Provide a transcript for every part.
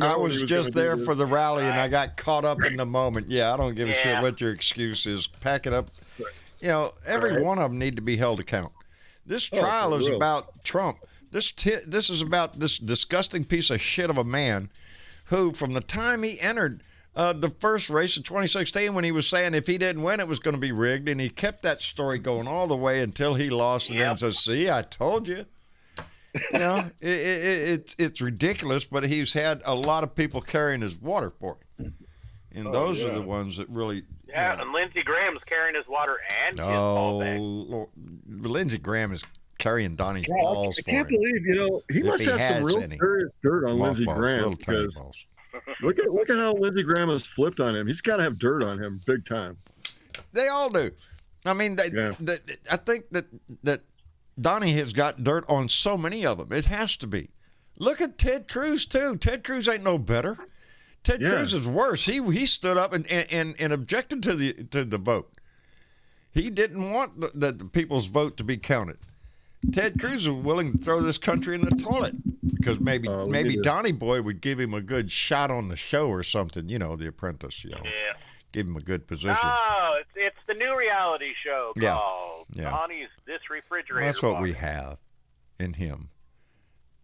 I was just there for the rally, and I got caught up in the moment. Yeah, I don't give a shit what your excuse is. Pack it up. You know, every one of them need to be held account. This trial is about Trump. This is about this disgusting piece of shit of a man who, from the time he entered the first race in 2016, when he was saying if he didn't win, it was going to be rigged, and he kept that story going all the way until he lost, and then says, "See, I told you." You know, it's ridiculous, but he's had a lot of people carrying his water for him, and those are the ones that really. Yeah, and Lindsey Graham's carrying his water and his ball bag. Lindsey Graham is carrying Donnie's balls for him. I can't believe, he must have some real serious dirt on Lindsey Graham, because look at how Lindsey Graham has flipped on him. He's got to have dirt on him big time. They all do. I mean, I think that Donnie has got dirt on so many of them. It has to be. Look at Ted Cruz, too. Ted Cruz ain't no better. Ted Cruz is worse. He stood up and objected to the vote. He didn't want the people's vote to be counted. Ted Cruz was willing to throw this country in the toilet because maybe Donnie Boy would give him a good shot on the show or something. You know, The Apprentice. Give him a good position. No, it's the new reality show called Donnie's This Refrigerator. That's what we have in him.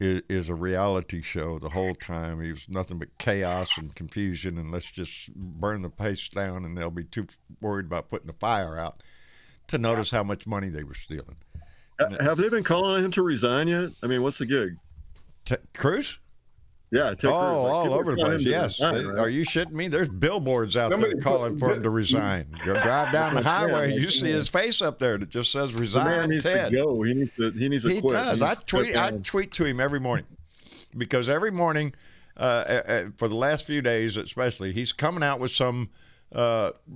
Is a reality show the whole time. He was nothing but chaos and confusion, and let's just burn the place down, and they'll be too worried about putting the fire out to notice how much money they were stealing. Have they been calling on him to resign yet? I mean, what's the gig? Cruz? Yeah, Ted Cruz. All over the place. Yes. Resign, right? Are you shitting me? There's billboards out there calling for him to resign. Go drive down the highway, you see his face up there that just says resign. The man needs Ted. to go. He needs to quit. Does. I tweet to him every morning because every morning for the last few days especially, he's coming out with some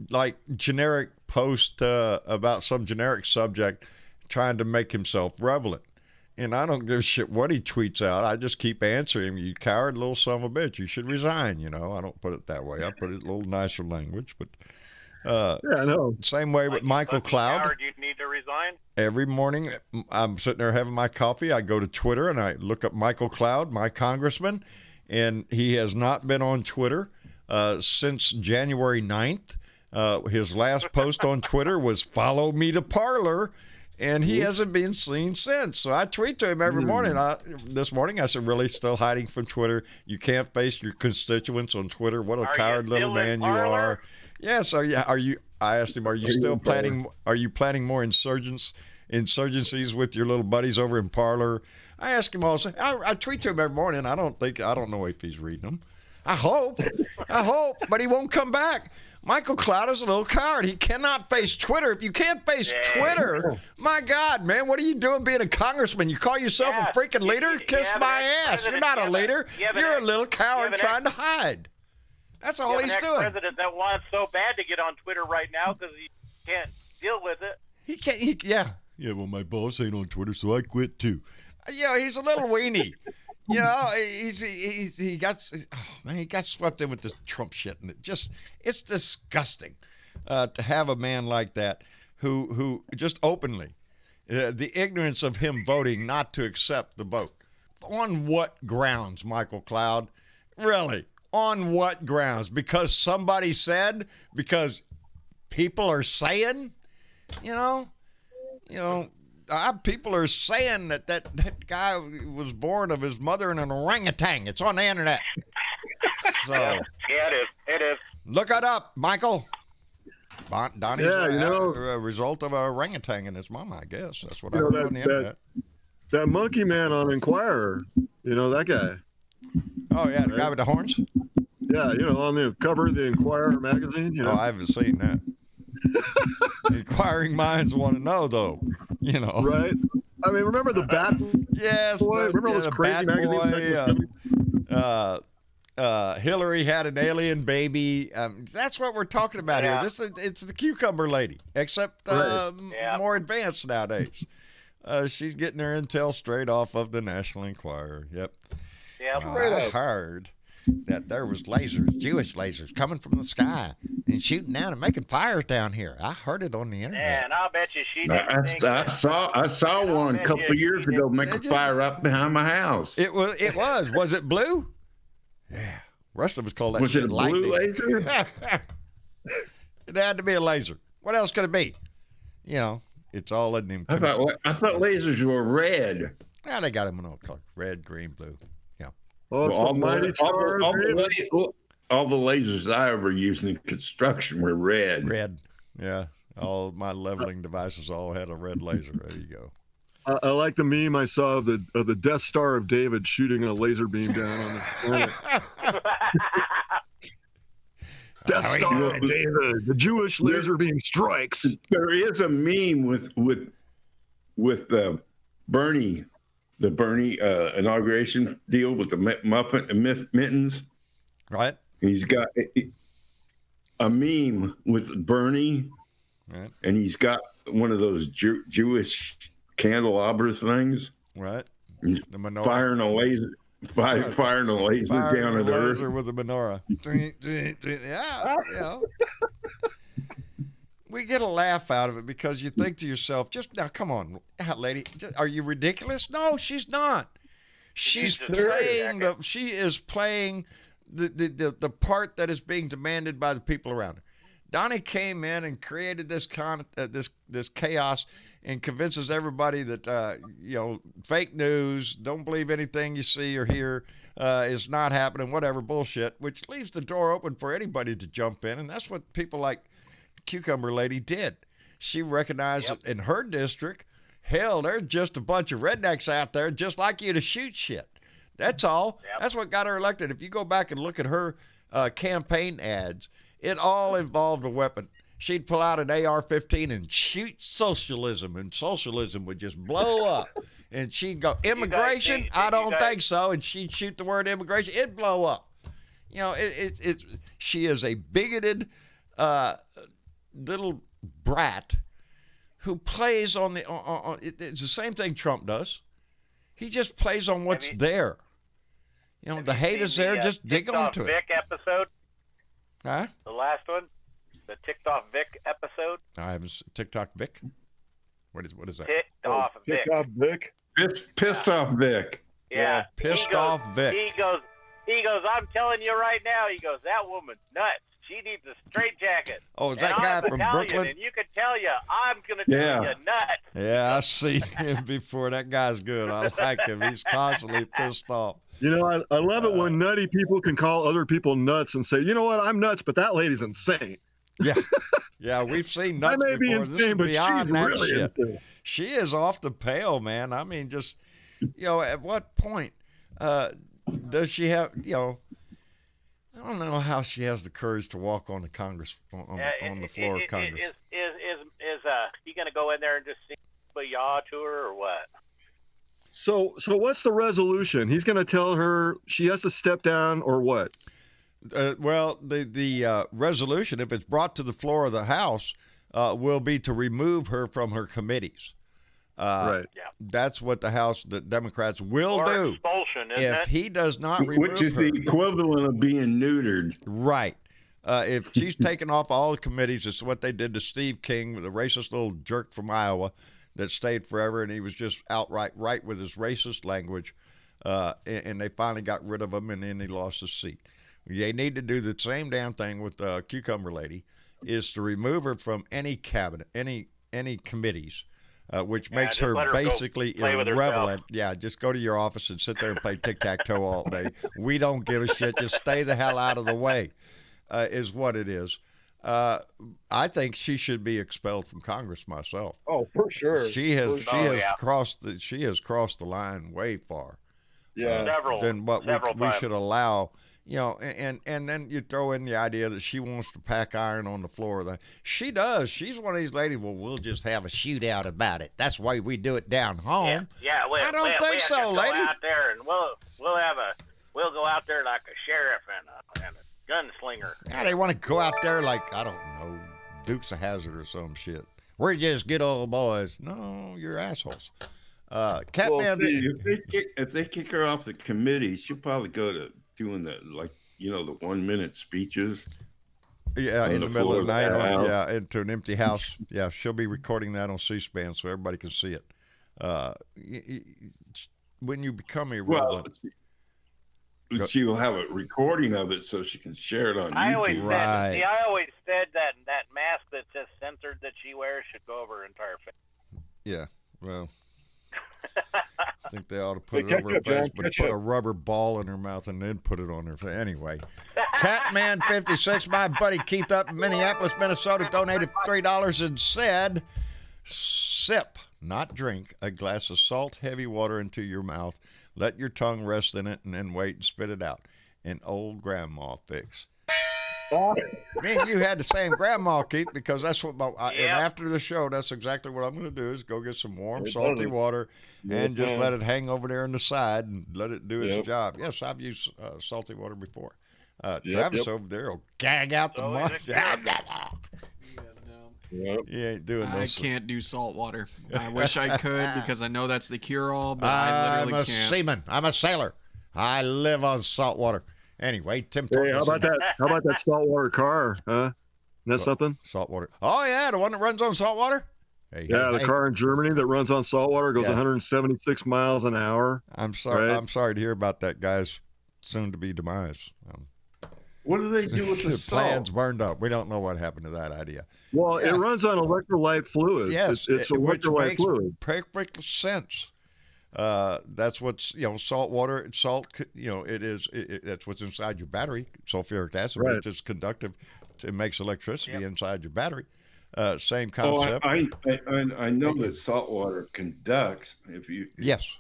like generic post about some generic subject trying to make himself relevant. And I don't give a shit what he tweets out. I just keep answering him. You coward little son of a bitch. You should resign, I don't put it that way. I put it in a little nicer language. But I know. Same way with Michael Cloud. Coward, you need to resign? Every morning I'm sitting there having my coffee. I go to Twitter and I look up Michael Cloud, my congressman. And he has not been on Twitter since January 9th. His last post on Twitter was follow me to Parler. And he hasn't been seen since. So I tweet to him every morning. This morning I said, really still hiding from Twitter? You can't face your constituents on Twitter. What a coward little man you are. Yes. Are you? I asked him, are you still planning? Are you planning more insurgencies with your little buddies over in Parler? I ask him also. I tweet to him every morning. I don't know if he's reading them. I hope, but he won't come back. Michael Cloud is a little coward. He cannot face Twitter. If you can't face Twitter, my God, man, what are you doing being a congressman? You call yourself a freaking leader? Kiss my ass. You're not a leader. You're a little coward trying to hide. That's all he's doing. President that wants so bad to get on Twitter right now because he can't deal with it. He can't. Yeah, well, my boss ain't on Twitter, so I quit too. He's a little weenie. He got swept in with this Trump shit, and it's disgusting to have a man like that who just openly, the ignorance of him voting not to accept the vote. On what grounds, Michael Cloud? Really? On what grounds? Because somebody said? Because people are saying? People are saying that guy was born of his mother and an orangutan. It's on the internet. So yeah, it is. Look it up, Michael. Donnie's a result of a orangutan in his mama, I guess. That's what I heard on the internet. That monkey man on Enquirer, that guy. Oh, yeah, the guy with the horns? Yeah, on the cover of the Enquirer magazine. Oh, I haven't seen that. Inquiring minds want to know, though. Right? I mean, remember the Bat Boy? Remember all those crazy magazines? Hillary had an alien baby. That's what we're talking about here. It's the cucumber lady, except more advanced nowadays. She's getting her intel straight off of the National Enquirer. Yep. I heard that there was lasers, Jewish lasers, coming from the sky and shooting down and making fires down here. I heard it on the internet. Yeah, and I'll bet you she didn't I saw one a couple of years ago make a fire up behind my house. It was. Was it blue? Yeah. Rest of us call that Was shit it a lightning. blue laser? It had to be a laser. What else could it be? You know, it's all in them. I thought lasers were red. Yeah, they got them in all colors: red, green, blue. Yeah. Oh, it's the mighty stars. All the lasers I ever used in construction were red. Red. Yeah. All my leveling devices all had a red laser. There you go. I like the meme I saw of the Death Star of David shooting a laser beam down on the planet. Death Star of David, the Jewish laser beam strikes. There is a meme with Bernie, the Bernie inauguration deal with the muffin and mittens. Right. And he's got a meme with Bernie, right, and he's got one of those Jewish candelabra things. Right. The menorah. Firing a laser. Firing a laser down at Earth. With a menorah. Yeah. You know. We get a laugh out of it because you think to yourself, just now, come on, lady, are you ridiculous? No, she's not. She's playing she is playing the part that is being demanded by the people around her. Donnie came in and created this this chaos and convinces everybody that fake news, don't believe anything you see or hear, is not happening, whatever bullshit, which leaves the door open for anybody to jump in, and that's what people like Cucumber Lady did. She recognized that in her district, hell, there's just a bunch of rednecks out there just like you to shoot shit. That's all. Yep. That's what got her elected. If you go back and look at her campaign ads, it all involved a weapon. She'd pull out an AR-15 and shoot socialism, and socialism would just blow up. And she'd go, immigration? I don't think so. And she'd shoot the word immigration. It'd blow up. You know, she is a bigoted little brat who plays on it's the same thing Trump does. He just plays on what's there. You know, the hate is there. Just dig onto it. Vic episode? Huh? The last one? The Ticked Off Vic episode? I haven't. TikTok Vic? What is that? Ticked Off Vic. Ticked Off Vic? Pissed Off Vic. Yeah. Pissed Off Vic. He goes, I'm telling you right now, he goes, that woman's nuts. She needs a straitjacket. Oh, is that guy from Brooklyn? And you can tell you, I'm going to tell you nuts. Yeah, I've seen him before. That guy's good. I like him. He's constantly pissed off. You know, I love it when nutty people can call other people nuts and say, you know what, I'm nuts, but that lady's insane. Yeah. Yeah, we've seen nuts I may before. be insane, but she's really shit. insane. She is off the pale, man. I mean, just, at what point does she have, I don't know how she has the courage to walk on the Congress, on the floor of Congress. Is he going to go in there and just sing a yaw to her or what? So what's the resolution? He's going to tell her she has to step down or what? Well, the resolution, if it's brought to the floor of the House, will be to remove her from her committees. Right. Yeah. That's what the Democrats will do. Expulsion, if he does not remove her. Which is the equivalent of being neutered. Right. If she's taken off all the committees, it's what they did to Steve King, the racist little jerk from Iowa that stayed forever, and he was just outright right with his racist language, and they finally got rid of him, and then he lost his seat. They need to do the same damn thing with the Cucumber Lady, is to remove her from any cabinet, any committees, which makes her basically irrelevant. Yeah, just go to your office and sit there and play tic-tac-toe all day. We don't give a shit. Just stay the hell out of the way, is what it is. I think she should be expelled from Congress myself. Oh, for sure. She has crossed the line way far. Yeah. Than what we should allow. And then you throw in the idea that she wants to pack iron on the floor. She does. She's one of these ladies. Well, we'll just have a shootout about it. That's why we do it down home. Yeah. I don't think so, lady. Go out there and we'll go out there like a sheriff and a gunslinger. Yeah, they want to go out there like, I don't know, Dukes of Hazzard or some shit. We're just good old boys. No, you're assholes. Catman. If they kick her off the committee, she'll probably go to doing the 1 minute speeches. Yeah, in the middle of the night. Into an empty house. Yeah, she'll be recording that on C-SPAN so everybody can see it. When you become irrelevant. she will have a recording of it so she can share it on I always YouTube. said, I always said that mask that's just censored that she wears should go over her entire face. Yeah, well, I think they ought to put it over her face, but put a rubber ball in her mouth and then put it on her face. Anyway, Catman56, my buddy Keith up in Minneapolis, Minnesota, donated $3 and said, sip, not drink, a glass of salt, heavy water into your mouth. Let your tongue rest in it and then wait and spit it out. An old grandma fix. Me and you had the same grandma, Keith, because that's what and after the show, that's exactly what I'm going to do is go get some warm, salty water and just let it hang over there on the side and let it do its job. Yes, I've used salty water before. Travis over there will gag out the mush. You ain't doing this. I can't do salt water. I wish I could because I know that's the cure-all, but I literally can't. I'm a seaman. I'm a sailor. I live on salt water. Anyway, Tim. Hey, how about that? How about that saltwater car? Huh? Isn't that something? Saltwater. Oh yeah, the one that runs on saltwater. The car in Germany that runs on saltwater goes 176 miles an hour. I'm sorry. Right? I'm sorry to hear about that guy's soon-to-be demise. What do they do with the salt? Plans burned up. We don't know what happened to that idea. Well, it runs on electrolyte fluids. Yes, it's electrolyte fluid. Perfect sense. That's what's salt water. Salt. That's what's inside your battery. Sulfuric acid, which is conductive. It makes electricity inside your battery. Same concept. I know that salt water conducts. Yes.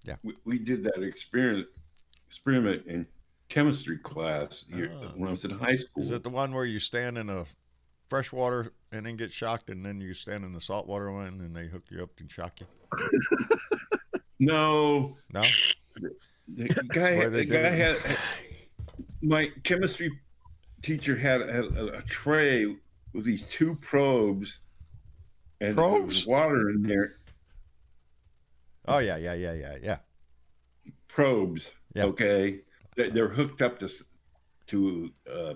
Yeah. We did that experiment in chemistry class when I was in high school. Is it the one where you stand in a fresh water and then get shocked, and then you stand in the salt water one and they hook you up and shock you? No. The guy had my chemistry teacher had a tray with these two probes, and there was water in there. Oh yeah. Probes. Yeah. Okay. They're hooked up to a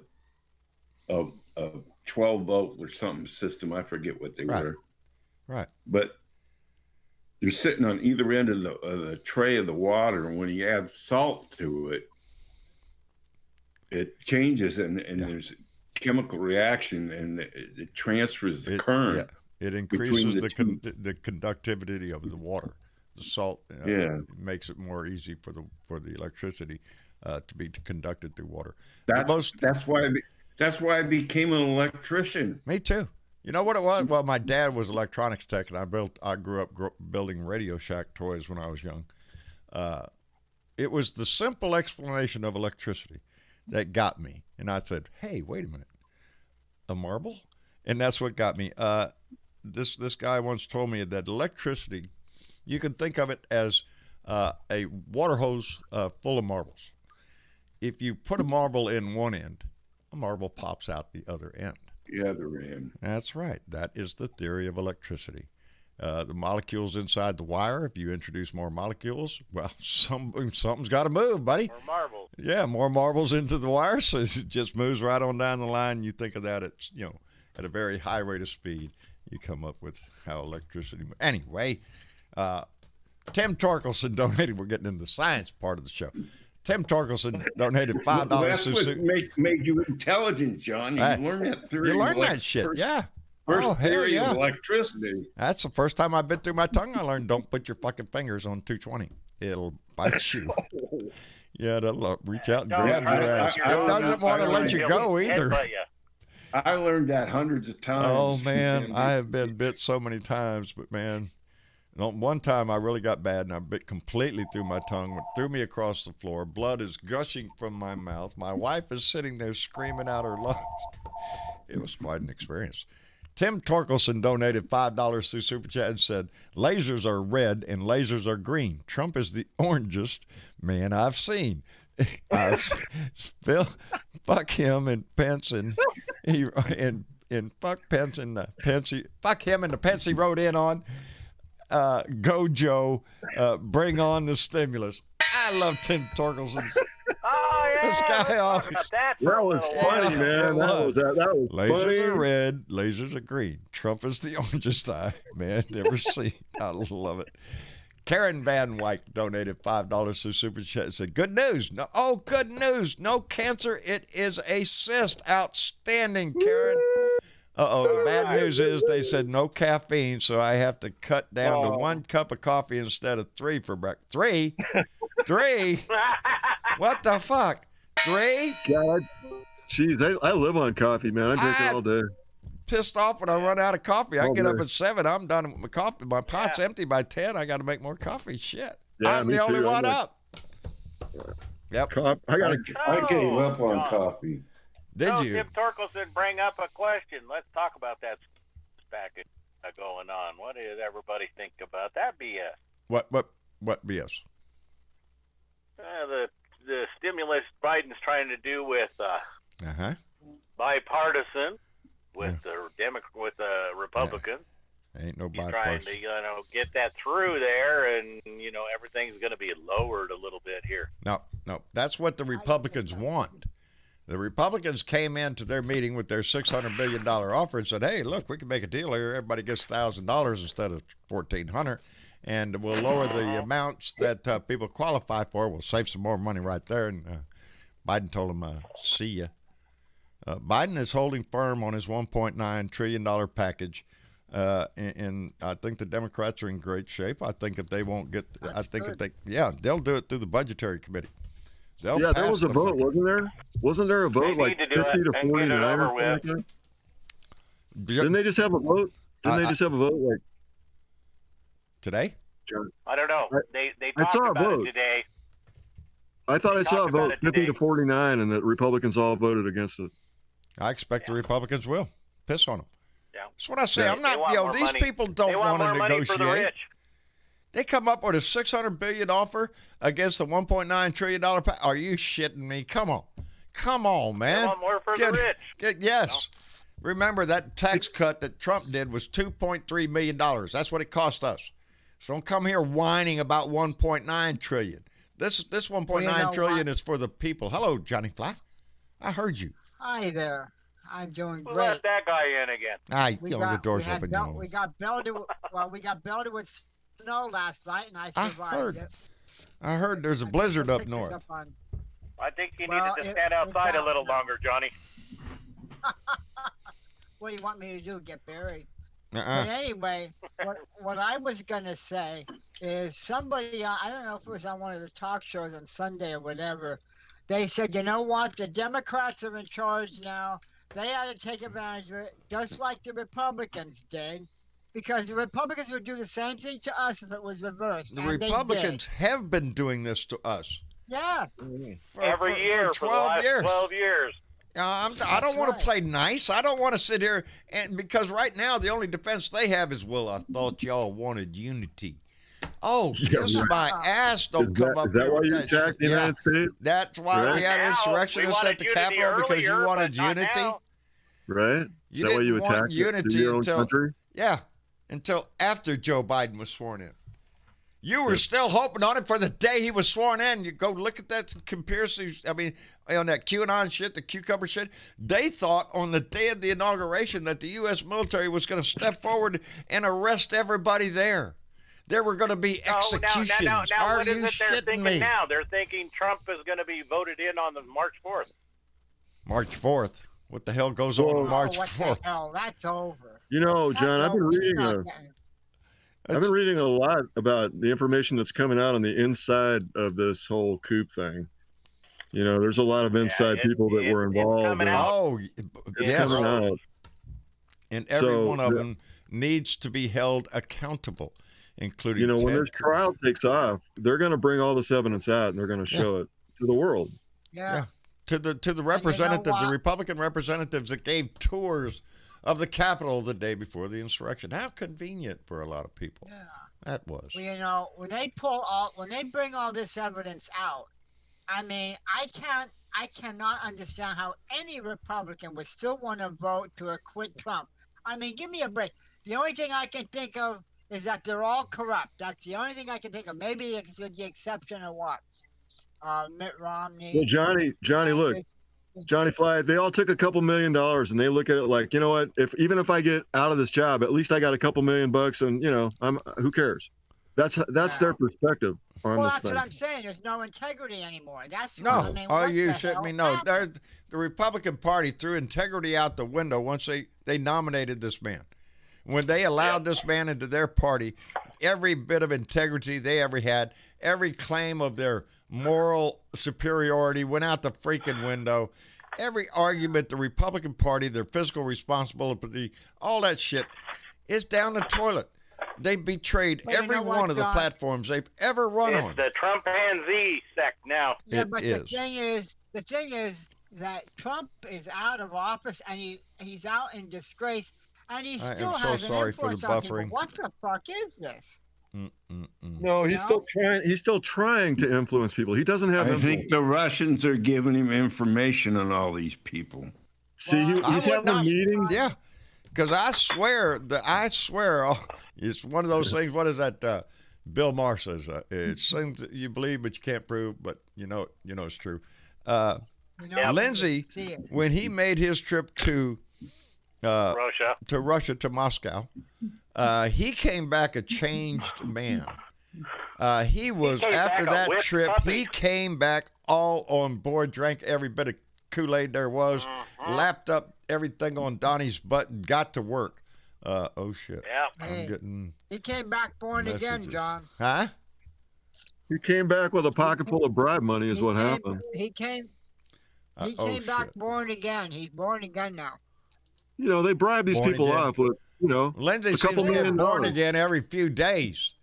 12-volt or something system. I forget what they were. Right. But they're sitting on either end of the tray of the water, and when you add salt to it, it changes, and there's chemical reaction, and it transfers the current. Yeah. It increases the conductivity of the water. The salt makes it more easy for the electricity to be conducted through water. That's why I became an electrician. Me too. You know what it was? Well, my dad was electronics tech, and I grew up building Radio Shack toys when I was young. It was the simple explanation of electricity that got me, and I said, "Hey, wait a minute, a marble?" And that's what got me. This guy once told me that electricity, you can think of it as a water hose full of marbles. If you put a marble in one end, a marble pops out the other end. The other end. That's right. That is the theory of electricity. The molecules inside the wire, if you introduce more molecules, well, something's got to move, buddy. More marbles. Yeah, more marbles into the wire, so it just moves right on down the line. You think of that at a very high rate of speed. You come up with how electricity moves. Anyway, Tim Torkelson donated. We're getting into the science part of the show. Tim Torkelson donated $5. That's what made you intelligent, John. You learned that theory. You learned that shit, yeah. First theory of electricity. That's the first time I bit through my tongue. I learned don't put your fucking fingers on 220. It'll bite you. Yeah, that'll reach out and grab your ass. It doesn't want to let you go either. I learned that hundreds of times. Oh, man. I have been bit so many times, but, man. One time I really got bad, and I bit completely through my tongue, threw me across the floor. Blood is gushing from my mouth. My wife is sitting there screaming out her lungs. It was quite an experience. Tim Torkelson donated $5 through Super Chat and said, "Lasers are red and lasers are green. Trump is the orangest man I've seen." Phil, fuck him and Pence and fuck Pence and the Pence. Fuck him and the Pence he wrote in on. Go Joe, bring on the stimulus. I love Tim Torkelson. Oh yeah, this guy always. That was funny, man. That was lasers funny. are red, lasers are green. Trump is the orangest eye, man. Never seen. I love it. Karen Van Wyck donated $5 to Super Chat. Said, good news. No, good news. No cancer. It is a cyst. Outstanding, Karen. The bad news is they said no caffeine, so I have to cut down to 1 cup of coffee instead of 3 for breakfast. 3? 3? What the fuck? 3? God, jeez, I live on coffee, man. I drink it all day. Pissed off when I run out of coffee. I get up at 7. I'm done with my coffee. My pot's empty by 10. I got to make more coffee. Shit. Yeah, I'm the only one up. Yep. I gave up on coffee. Did you? Tim Torkelson bring up a question. Let's talk about that package going on. What does everybody think about that BS? What BS? The stimulus Biden's trying to do with bipartisan with the Republicans. Ain't no bipartisan. He's trying to get that through there, and everything's going to be lowered a little bit here. No, that's what the Republicans want. The Republicans came into their meeting with their $600 billion offer and said, hey, look, we can make a deal here. Everybody gets $1,000 instead of $1,400, and we'll lower the amounts that people qualify for. We'll save some more money right there. And Biden told them, see ya. Biden is holding firm on his $1.9 trillion package. And I think the Democrats are in great shape. I think if they won't get, they'll do it through the Budgetary Committee. There was a vote, wasn't there? Wasn't there a vote like 50 to 49 or something like that? Didn't they just have a vote? Like today? I don't know. They talked saw a about vote it today. I thought I saw a vote 50 to 49, and the Republicans all voted against it. I expect the Republicans will piss on them. Yeah. That's what I say. I'm not. These people don't want to negotiate. They come up with a $600 billion offer against the $1.9 trillion. Are you shitting me? Come on, man. They want more for the rich. Yes. No. Remember that tax cut that Trump did was $2.3 million. That's what it cost us. So don't come here whining about $1.9 trillion. This $1.9 trillion is for the people. Hello, Johnny Fly. I heard you. Hi there. I'm doing great. Let that guy in again. The door's open. We got belted with snow last night, and I survived it. I heard there's a blizzard up north. I think you needed to stand outside a little longer, Johnny. What do you want me to do? Get buried? But anyway, what I was going to say is somebody, I don't know if it was on one of the talk shows on Sunday or whatever, they said, you know what, the Democrats are in charge now. They had to take advantage of it, just like the Republicans did, because the Republicans would do the same thing to us if it was reversed. The Republicans have been doing this to us. Yes. Every year for 12 years. 12 years. I don't want to play nice. I don't want to sit here because right now the only defense they have is, well, I thought y'all wanted unity. Oh, kiss my ass! Don't come up here. Is that why you attacked the United States? That's why we had insurrectionists at the Capitol, because you wanted unity. Right? Is that why you attacked your own country? Yeah, until after Joe Biden was sworn in. You were still hoping on it for the day he was sworn in. You go look at that conspiracy. I mean, on that QAnon shit, the cucumber shit. They thought on the day of the inauguration that the U.S. military was going to step forward and arrest everybody there. There were going to be executions. Now, Are what is you it they're shitting thinking me? now? They're thinking Trump is going to be voted in on the March 4th. March 4th. What the hell goes on March 4th? What the hell? That's over. You know, John, I've been reading a lot about the information that's coming out on the inside of this whole coup thing. You know, there's a lot of inside people that were involved. It's coming out. And every one of them needs to be held accountable, including when this trial takes off, they're going to bring all this evidence out and they're going to show it to the world. Yeah. To the representatives, the Republican representatives that gave tours of the Capitol the day before the insurrection. How convenient for a lot of people. Yeah. That was. Well, when they bring all this evidence out, I mean, I cannot understand how any Republican would still want to vote to acquit Trump. I mean, give me a break. The only thing I can think of is that they're all corrupt. That's the only thing I can think of. Maybe it's with the exception of what? Mitt Romney. Well, Johnny, look. Johnny Fly, they all took a couple $1 million and they look at it like, you know what, even if I get out of this job, at least I got a couple $1 million and who cares? That's their perspective on well, this that's thing. what I'm saying. There's no integrity anymore. That's No, what I mean. What you the shouldn't hell me. No, happened? the Republican Party threw integrity out the window once they nominated this man. When they allowed this man into their party, every bit of integrity they ever had, every claim of their moral superiority went out the freaking window. Every argument, the Republican Party, their fiscal responsibility, all that shit is down the toilet. They betrayed every one of the platforms they've ever run on. It's the Trump and Z sect now. Yeah, but the thing is that Trump is out of office and he's out in disgrace, and he still has an influence on people. What the fuck is this? No, he's still trying. He's still trying to influence people. He doesn't have. I think the Russians are giving him information on all these people. See, he's having a meeting. Yeah, because I swear, it's one of those things. What is that? Bill Maher says it's things that you believe but you can't prove, but you know it's true. Lindsey, when he made his trip to Russia to Moscow, he came back a changed man. He was after that trip. He came back all on board, drank every bit of Kool-Aid there was, lapped up everything on Donnie's butt, and got to work. Oh shit! Yeah, I'm getting. He came back born again, John. Huh? He came back with a pocket full of bribe money. Is what happened. He came back born again. He's born again now. You know, they bribe these people off with, Lindsey seems to get born again every few days.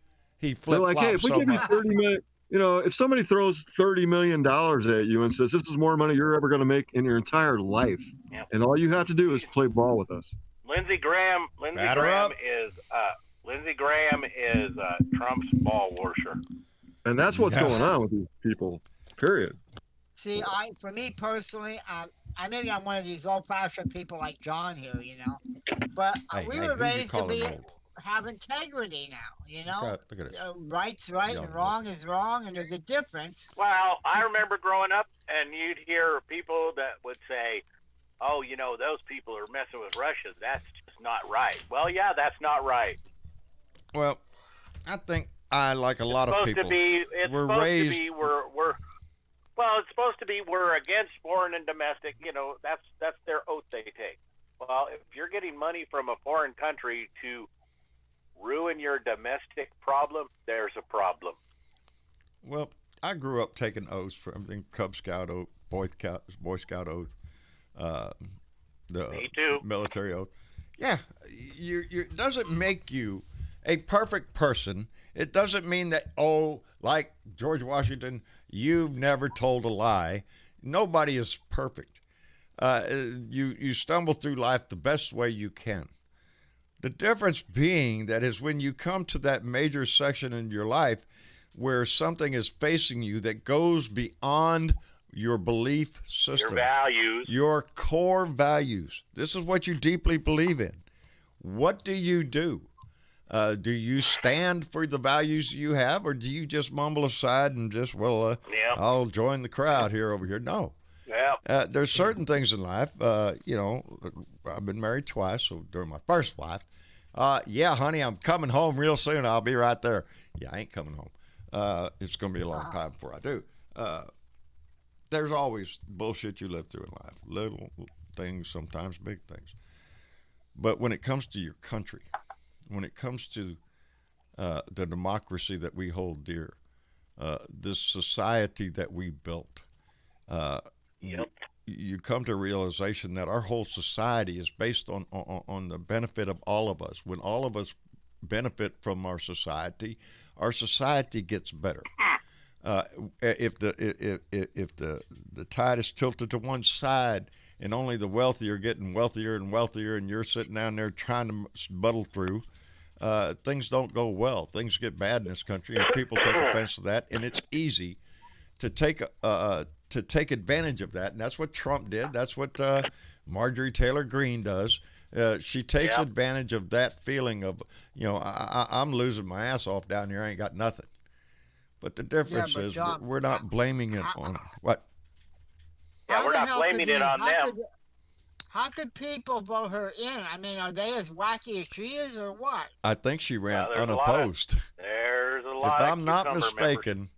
He flipped. They're like, hey, if we give you 30 million, if somebody throws $30 million at you and says this is more money you're ever going to make in your entire life, and all you have to do is play ball with us. Lindsey Graham is Trump's ball washer. And that's what's going on with these people, period. See, for me personally, I'm one of these old-fashioned people like John here, but we were raised to have integrity now, Look at it. Right's right and wrong is wrong, and there's a difference. Well, I remember growing up, and you'd hear people that would say, oh, those people are messing with Russia. That's just not right. Well, yeah, that's not right. Well, I think like a lot of people, it's supposed to be we're against foreign and domestic. That's their oath they take. Well, if you're getting money from a foreign country to ruin your domestic problem, there's a problem. Well, I grew up taking oaths for everything: Cub Scout oath, Boy Scout oath, the Me too. military oath. Yeah, it doesn't make you a perfect person. It doesn't mean that, like George Washington, you've never told a lie. Nobody is perfect. You stumble through life the best way you can. The difference being that is when you come to that major section in your life where something is facing you that goes beyond your belief system. Your values. Your core values. This is what you deeply believe in. What do you do? Do you stand for the values you have, or do you just mumble aside and just, I'll join the crowd over here? No. Yeah. There's certain things in life, I've been married twice, so during my first wife, honey, I'm coming home real soon. I'll be right there. Yeah, I ain't coming home. It's going to be a long time before I do. There's always bullshit you live through in life, little things, sometimes big things. But when it comes to your country, when it comes to the democracy that we hold dear, this society that we built, you come to a realization that our whole society is based on the benefit of all of us. When all of us benefit from our society gets better. If the tide is tilted to one side and only the wealthy are getting wealthier and wealthier, and you're sitting down there trying to muddle through, things don't go well. Things get bad in this country, and people take offense to that. And it's easy to take advantage of that, and that's what Trump did. That's what Marjorie Taylor Greene does. She takes advantage of that feeling of, I'm losing my ass off down here. I ain't got nothing. But the difference is John, we're not blaming it on what? Yeah, we're not blaming it on them. How could people vote her in? I mean, are they as wacky as she is, or what? I think she ran unopposed. There's there's a lot. If I'm not mistaken,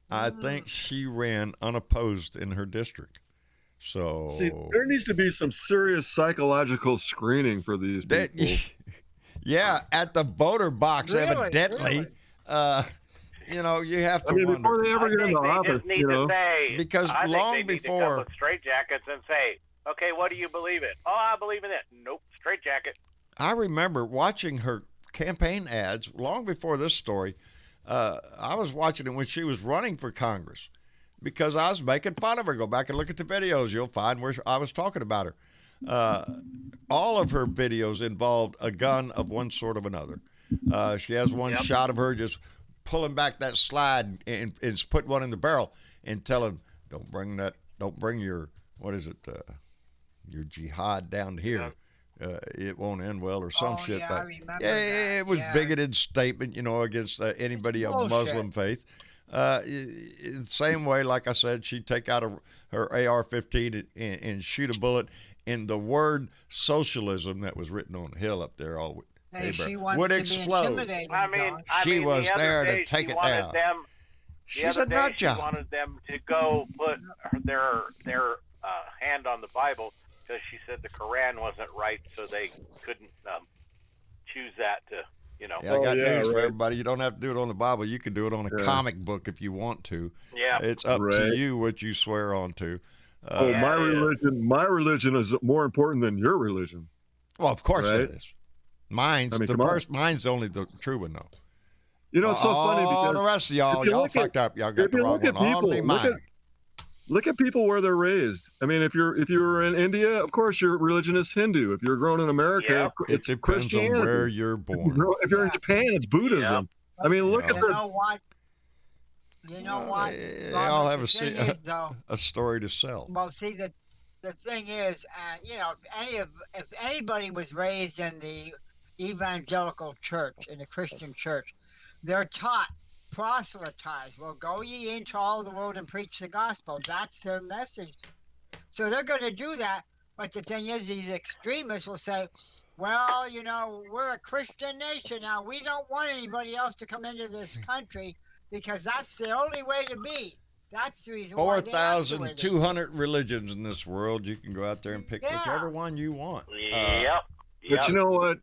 I think she ran unopposed in her district. So see, there needs to be some serious psychological screening for these people. Yeah, at the voter box, evidently. Really? You know, you have to wonder. Before they ever get into office, because long they before, need to come with straitjackets and say, "Okay, what do you believe in?" "Oh, I believe in it." "Nope, straitjacket." I remember watching her campaign ads long before this story. I was watching it when she was running for Congress because I was making fun of her. Go back and look at the videos; you'll find where I was talking about her. All of her videos involved a gun of one sort or another. She has one shot of her just pulling back that slide and put one in the barrel and telling, don't bring your, what is it, your jihad down here. It won't end well or some shit. Yeah, I remember that. It was bigoted statement, against anybody of Muslim faith. Same way, like I said, she'd take out her AR-15 and shoot a bullet in the word socialism that was written on the hill up there all would explode. She was there to take it down. She's a nut job. She wanted them to go put their hand on the Bible because she said the Quran wasn't right, so they couldn't choose that to, Yeah, I got news for everybody. You don't have to do it on the Bible. You can do it on a comic book if you want to. Yeah, it's up to you what you swear on to. My religion is more important than your religion. Well, of course it is. Mine's only the true one, though. It's so funny because the rest of y'all fucked up. Y'all got the wrong one. Only mine. Look at people where they're raised. I mean, if you're in India, of course your religion is Hindu. If you're grown in America, it's Christianity. On where you're born. If you're in Japan, it's Buddhism. I mean, look at the. You know what? They all have a story to sell. Well, see, the thing is, if anybody was raised in the evangelical church, in the Christian church, they're taught, proselytize. Well, go ye into all the world and preach the gospel. That's their message. So they're going to do that. But the thing is, these extremists will say, well, we're a Christian nation now. We don't want anybody else to come into this country because that's the only way to be. That's the reason why 4,200 religions in this world. You can go out there and pick whichever one you want. Yep. But you know what?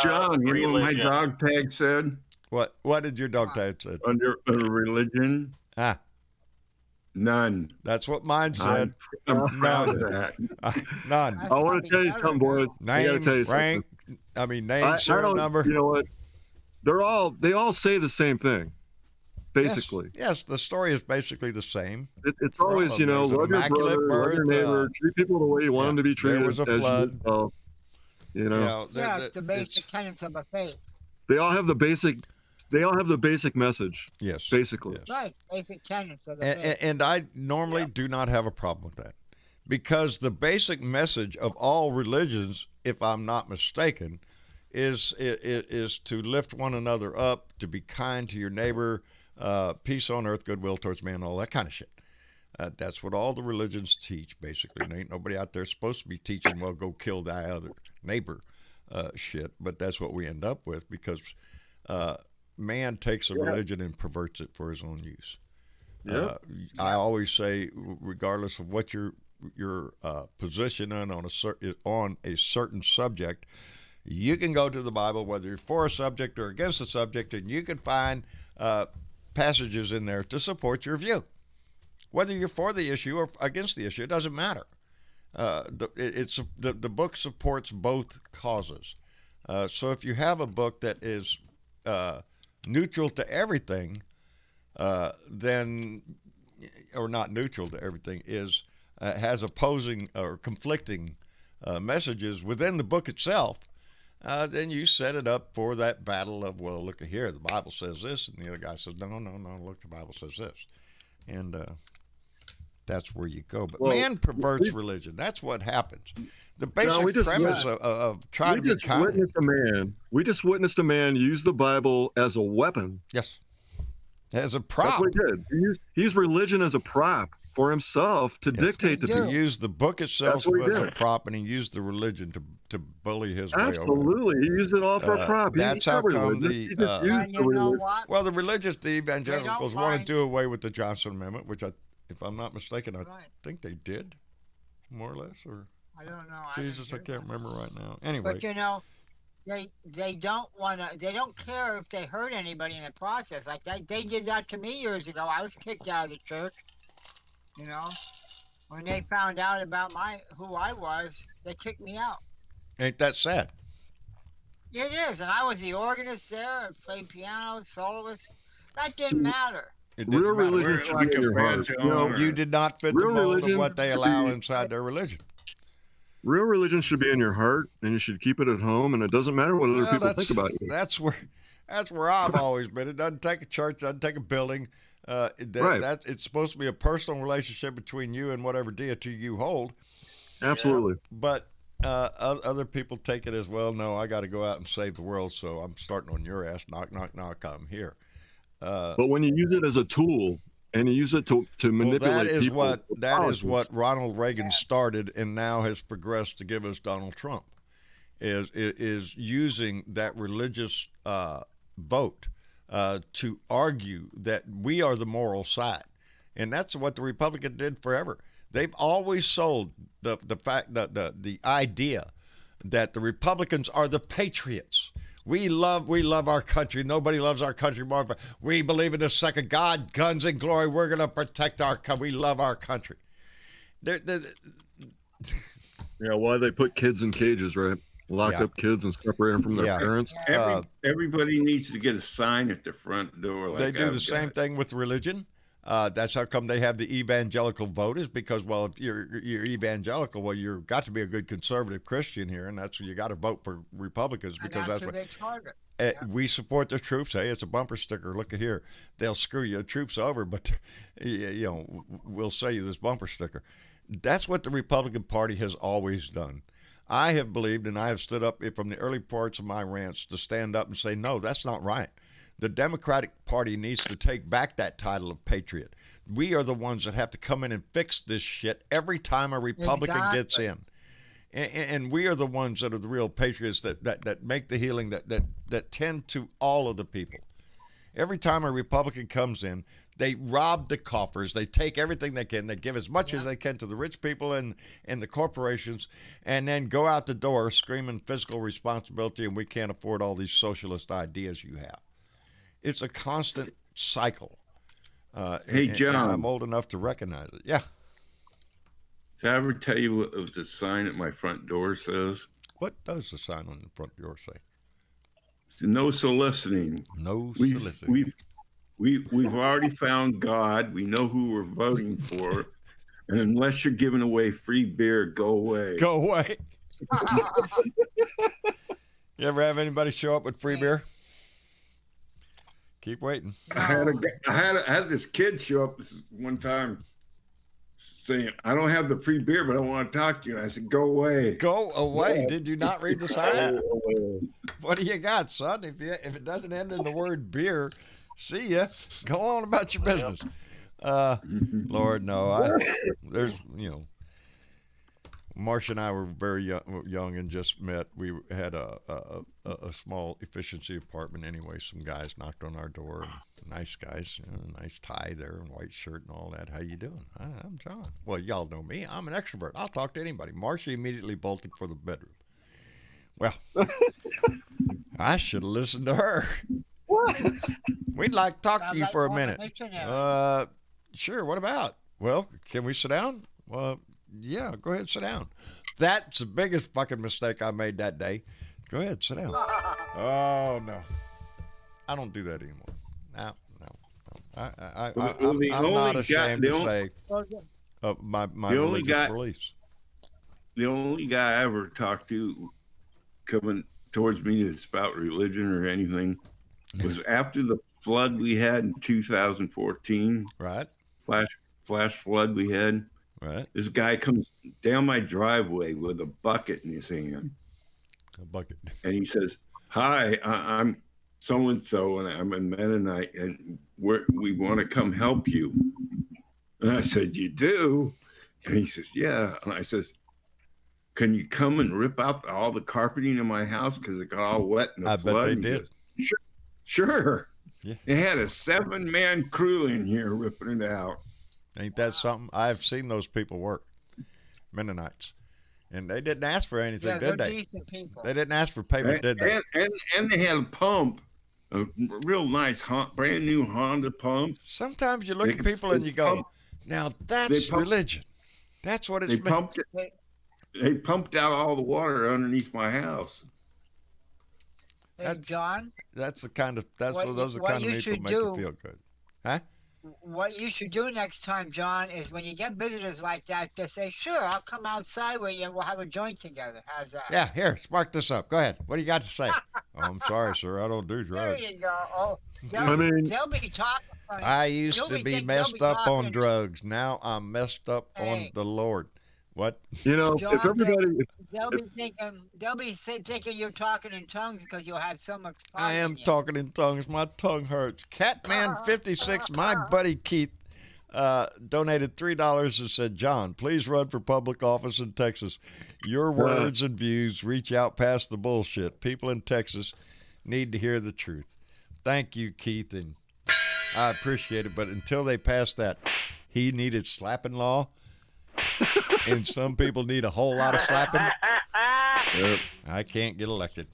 John, you know what my dog tag said? What did your dog tag say? Under religion? None. That's what mine said. I'm proud of that. None. I want to tell you something, boys. Name, rank. Name, serial number. You know what? They all say the same thing. Basically. Yes, the story is basically the same. It's always, love your brother, love your neighbor, treat people the way you want them to be treated. There was a flood. It's the basic tenets of a faith. They all have the basic message. Yes. Basically. Yes. Right. Basic tenets of the faith. And I normally do not have a problem with that. Because the basic message of all religions, if I'm not mistaken, is to lift one another up, to be kind to your neighbor, peace on earth, goodwill towards man, all that kind of shit. That's what all the religions teach, basically. And ain't nobody out there supposed to be teaching, well, go kill thy other neighbor shit. But that's what we end up with because man takes a religion and perverts it for his own use. I always say, regardless of what your position on a certain subject, you can go to the Bible, whether you're for a subject or against a subject, and you can find passages in there to support your view. Whether you're for the issue or against the issue, it doesn't matter. The book supports both causes. So if you have a book that is neutral to everything, then, or not neutral to everything, has opposing or conflicting messages within the book itself, then you set it up for that battle of, well, look at here, the Bible says this, and the other guy says, no, look, the Bible says this. And that's where you go. But man perverts religion. That's what happens. The basic premise of trying to be kind. We just witnessed a man use the Bible as a weapon. Yes. As a prop. That's what he did. He used religion as a prop for himself to dictate to He people. used the book itself That's what he as a did. prop, and he used the religion to bully his way over. Absolutely, he used it all for a prop. That's He's how not come religious. He just used the religion. Well, the evangelicals want to mind. do away with the Johnson Amendment, which if I'm not mistaken, I think they did, more or less, or I don't know. Jesus, I can't remember right now. Anyway, but they don't want to. They don't care if they hurt anybody in the process. Like they did that to me years ago. I was kicked out of the church. When they found out about who I was, they kicked me out. Ain't that sad? It is, and I was the organist there. I played piano, soloist. That didn't matter. It didn't Real matter. religion should be in your heart. You did not fit the mold of what they allow inside their religion. Real religion should be in your heart, and you should keep it at home. And it doesn't matter what other people think about you. That's where I've always been. It doesn't take a church, doesn't take a building. It's supposed to be a personal relationship between you and whatever deity you hold. Absolutely. But other people take it as, well, no, I got to go out and save the world, so I'm starting on your ass. Knock, knock, knock, I'm here. But when you use it as a tool and you use it to manipulate people. That is what Ronald Reagan started and now has progressed to give us Donald Trump, is using that religious vote to argue that we are the moral side. And that's what the Republican did forever. They've always sold the fact that the idea that the Republicans are the patriots. We love our country. Nobody loves our country more. But we believe in the second God, guns and glory. We're going to protect our country. We love our country. Yeah, why they put kids in cages, right? Lock up kids and separate them from their parents. Everybody needs to get a sign at the front door. Like they do the same thing with religion. That's how come they have the evangelical vote, is because, well, if you're evangelical, well, you've got to be a good conservative Christian here, and that's you got to vote for Republicans because that's what they target. We support the troops. Hey, it's a bumper sticker. Look at here. They'll screw your troops over, but we'll sell you this bumper sticker. That's what the Republican Party has always done. I have believed, and I have stood up from the early parts of my rants to stand up and say, no, that's not right. The Democratic Party needs to take back that title of patriot. We are the ones that have to come in and fix this shit every time a Republican gets in. And we are the ones that are the real patriots that make the healing, that tend to all of the people. Every time a Republican comes in, they rob the coffers. They take everything they can. They give as much as they can to the rich people and the corporations, and then go out the door screaming fiscal responsibility, and we can't afford all these socialist ideas you have. It's a constant cycle. Hey, John. And I'm old enough to recognize it. Yeah. Did I ever tell you what the sign at my front door says? What does the sign on the front door say? No soliciting. No soliciting. We've already found God. We know who we're voting for. And unless you're giving away free beer, go away. Go away. You ever have anybody show up with free beer? Keep waiting. I had this kid show up one time saying, I don't have the free beer, but I want to talk to you. And I said, go away. Go away. Did you not read the sign? What do you got, son? If it doesn't end in the word beer, see ya. Go on about your business. Lord, no. Marcia and I were very young and just met. We had a small efficiency apartment anyway. Some guys knocked on our door. Nice guys, nice tie there and white shirt and all that. How you doing? I'm John. Well, y'all know me. I'm an extrovert. I'll talk to anybody. Marcia immediately bolted for the bedroom. Well, I should have listened to her. We'd like to talk to you for a minute. Sure, what about? Well, can we sit down? Well, yeah, go ahead, sit down. That's the biggest fucking mistake I made that day. Go ahead, sit down. Oh, no. I don't do that anymore. No. I'm not ashamed to say my religious beliefs. The only guy I ever talked to coming towards me to spout religion or anything was after the flood we had in 2014. Right. Flash flood we had. Right. This guy comes down my driveway with a bucket in his hand. A bucket. And he says, hi, I'm so-and-so, and I'm a Mennonite, and we want to come help you. And I said, "You do?" And he says, "Yeah." And I says, "Can you come and rip out all the carpeting in my house because it got all wet in the flood?" Bet they and he did. goes, Sure. Yeah. They had a 7-man crew in here ripping it out. Ain't that something? I've seen those people work, Mennonites, and they didn't ask for anything, did they? Decent people. They didn't ask for payment, did they? And they had a pump, a real nice, brand new Honda pump. Sometimes you look at people and you go, "Now that's religion. That's what it's." They pumped out all the water underneath my house. Hey, John. Those are the kind of people make you feel good, huh? What you should do next time, John, is when you get visitors like that, just say, "Sure, I'll come outside with you and we'll have a joint together." How's that? Yeah, here, spark this up. Go ahead. What do you got to say? Oh, I'm sorry, sir. I don't do drugs. There you go. Oh, they'll be talking. I used to be messed up on drugs. Now I'm messed up on the Lord. What? John, if everybody, they'll be thinking you're talking in tongues because you'll have so much fun. I am talking in tongues. My tongue hurts. Catman56, my buddy Keith, donated $3 and said, "John, please run for public office in Texas. Your words and views reach out past the bullshit. People in Texas need to hear the truth." Thank you, Keith, and I appreciate it. But until they pass that he needed slapping law, and some people need a whole lot of slapping, I can't get elected.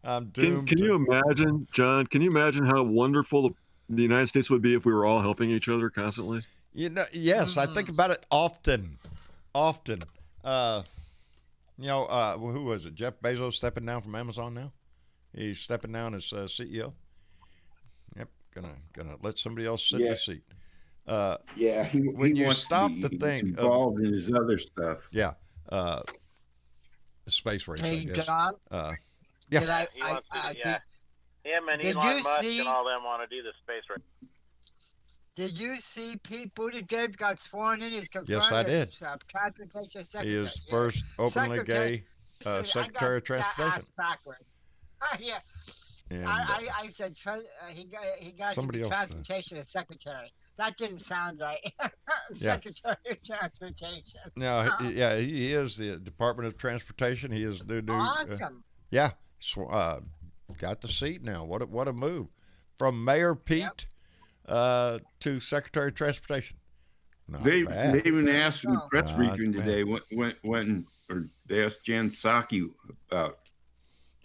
I'm doomed. Can you imagine, John? Can you imagine how wonderful the United States would be if we were all helping each other constantly? Yes, I think about it often. Who was it? Jeff Bezos stepping down from Amazon now. He's stepping down as CEO. Yep, gonna let somebody else sit in the seat. When you stop to think involved in his other stuff. Yeah, the space race. Hey, I guess. John. Yeah. Him and Elon Musk and all them want to do the space race. Did you see Pete Buttigieg got sworn in? He's confirmed. Yes, I did. Transportation Secretary. He is first openly gay Secretary of Transportation. Backwards. Yeah. And, I said he got somebody else transportation as secretary. That didn't sound right. Secretary of Transportation. No, he is the Department of Transportation. He is new. Awesome. Got the seat now. What a move from Mayor Pete to Secretary of Transportation. They even asked in the press briefing today when they asked Jen Psaki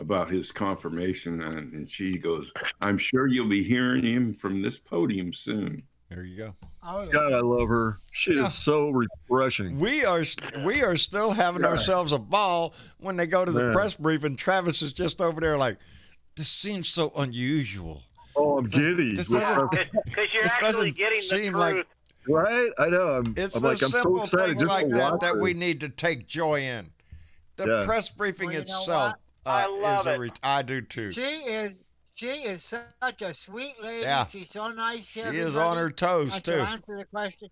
about his confirmation, and she goes, "I'm sure you'll be hearing him from this podium soon." There you go. Oh, God, I love her. She is so refreshing. We are still having ourselves a ball when they go to the press briefing. Travis is just over there like, "This seems so unusual." Oh, I'm giddy. Because you're actually getting the truth. Right? I know. I'm simple so things like that we need to take joy in. The press briefing itself. I love it. I do too. She is such a sweet lady. Yeah. She's so nice. She is on her toes too. To answer the question.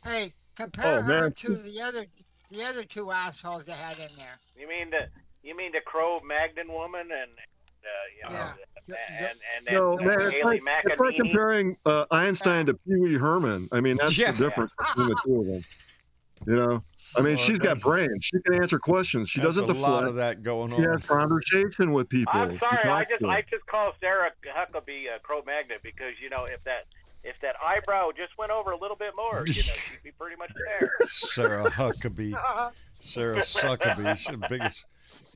Hey, compare her to the other two assholes they had in there. You mean the Cro-Magnon woman and Haley McEnany? It's like comparing Einstein to Pee Wee Herman. I mean, that's the difference between the two of them. You know, I mean, she's got brains. She can answer questions. She doesn't deflect. A lot of that going on. She has conversation with people. I'm sorry, I just call Sarah Huckabee Cro-Magnon because if that eyebrow just went over a little bit more, she'd be pretty much there. Sarah Huckabee, Sarah Suckabee, she's the biggest.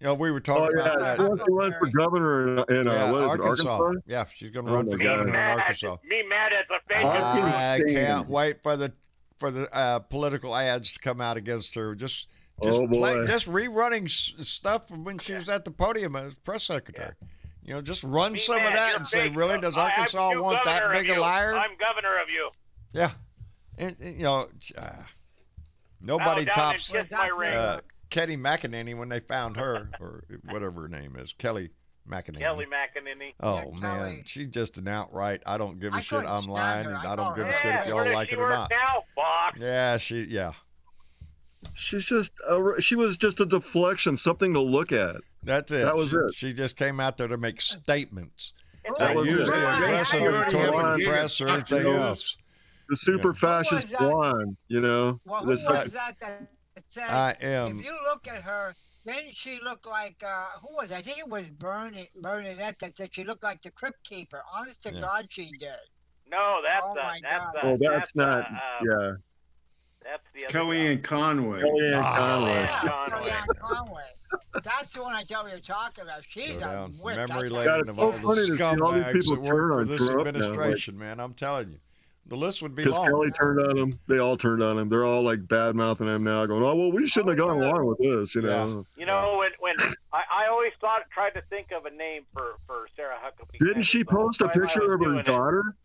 We were talking about that. She wants to run for governor in Arkansas. Yeah, she's going to run for governor in Arkansas. Me mad at the face. I can't wait for the political ads to come out against her. Just rerunning stuff from when she was at the podium as press secretary. Just run some of that and say, really, does Arkansas want that big a liar? I'm governor of you. Yeah. And nobody tops Kelly McEnany when they found her, or whatever her name is, Kelly McEnany. Kelly McEnany. Oh, man. She's just an outright, I don't give a shit, I'm lying, and I don't give a shit if y'all like it or not. Yeah, She's just, she was just a deflection, something to look at. That's it. That was it. She just came out there to make statements. That was usually it. aggressively toward the press or anything else. the super fascist blonde, you know. Well, who was that said, I am. if you look at her, then she looked like, who was it? I think it was Bernadette that said she looked like the Crypt Keeper. Honest to God, she did. No, that's that's not. Yeah. That's the other Kellyanne Conway. Kellyanne Conway. That's the one I tell you you're talking about. She's a witch. Memory lane of all the scumbags that work for this administration, man. I'm telling you. The list would be long. Because Kelly turned on him. They all turned on him. They're all like bad mouthing him now, going, "Oh well, we shouldn't have gone along with this," you know. You know, when I always tried to think of a name for Sarah Huckabee. Didn't she post a picture of her daughter?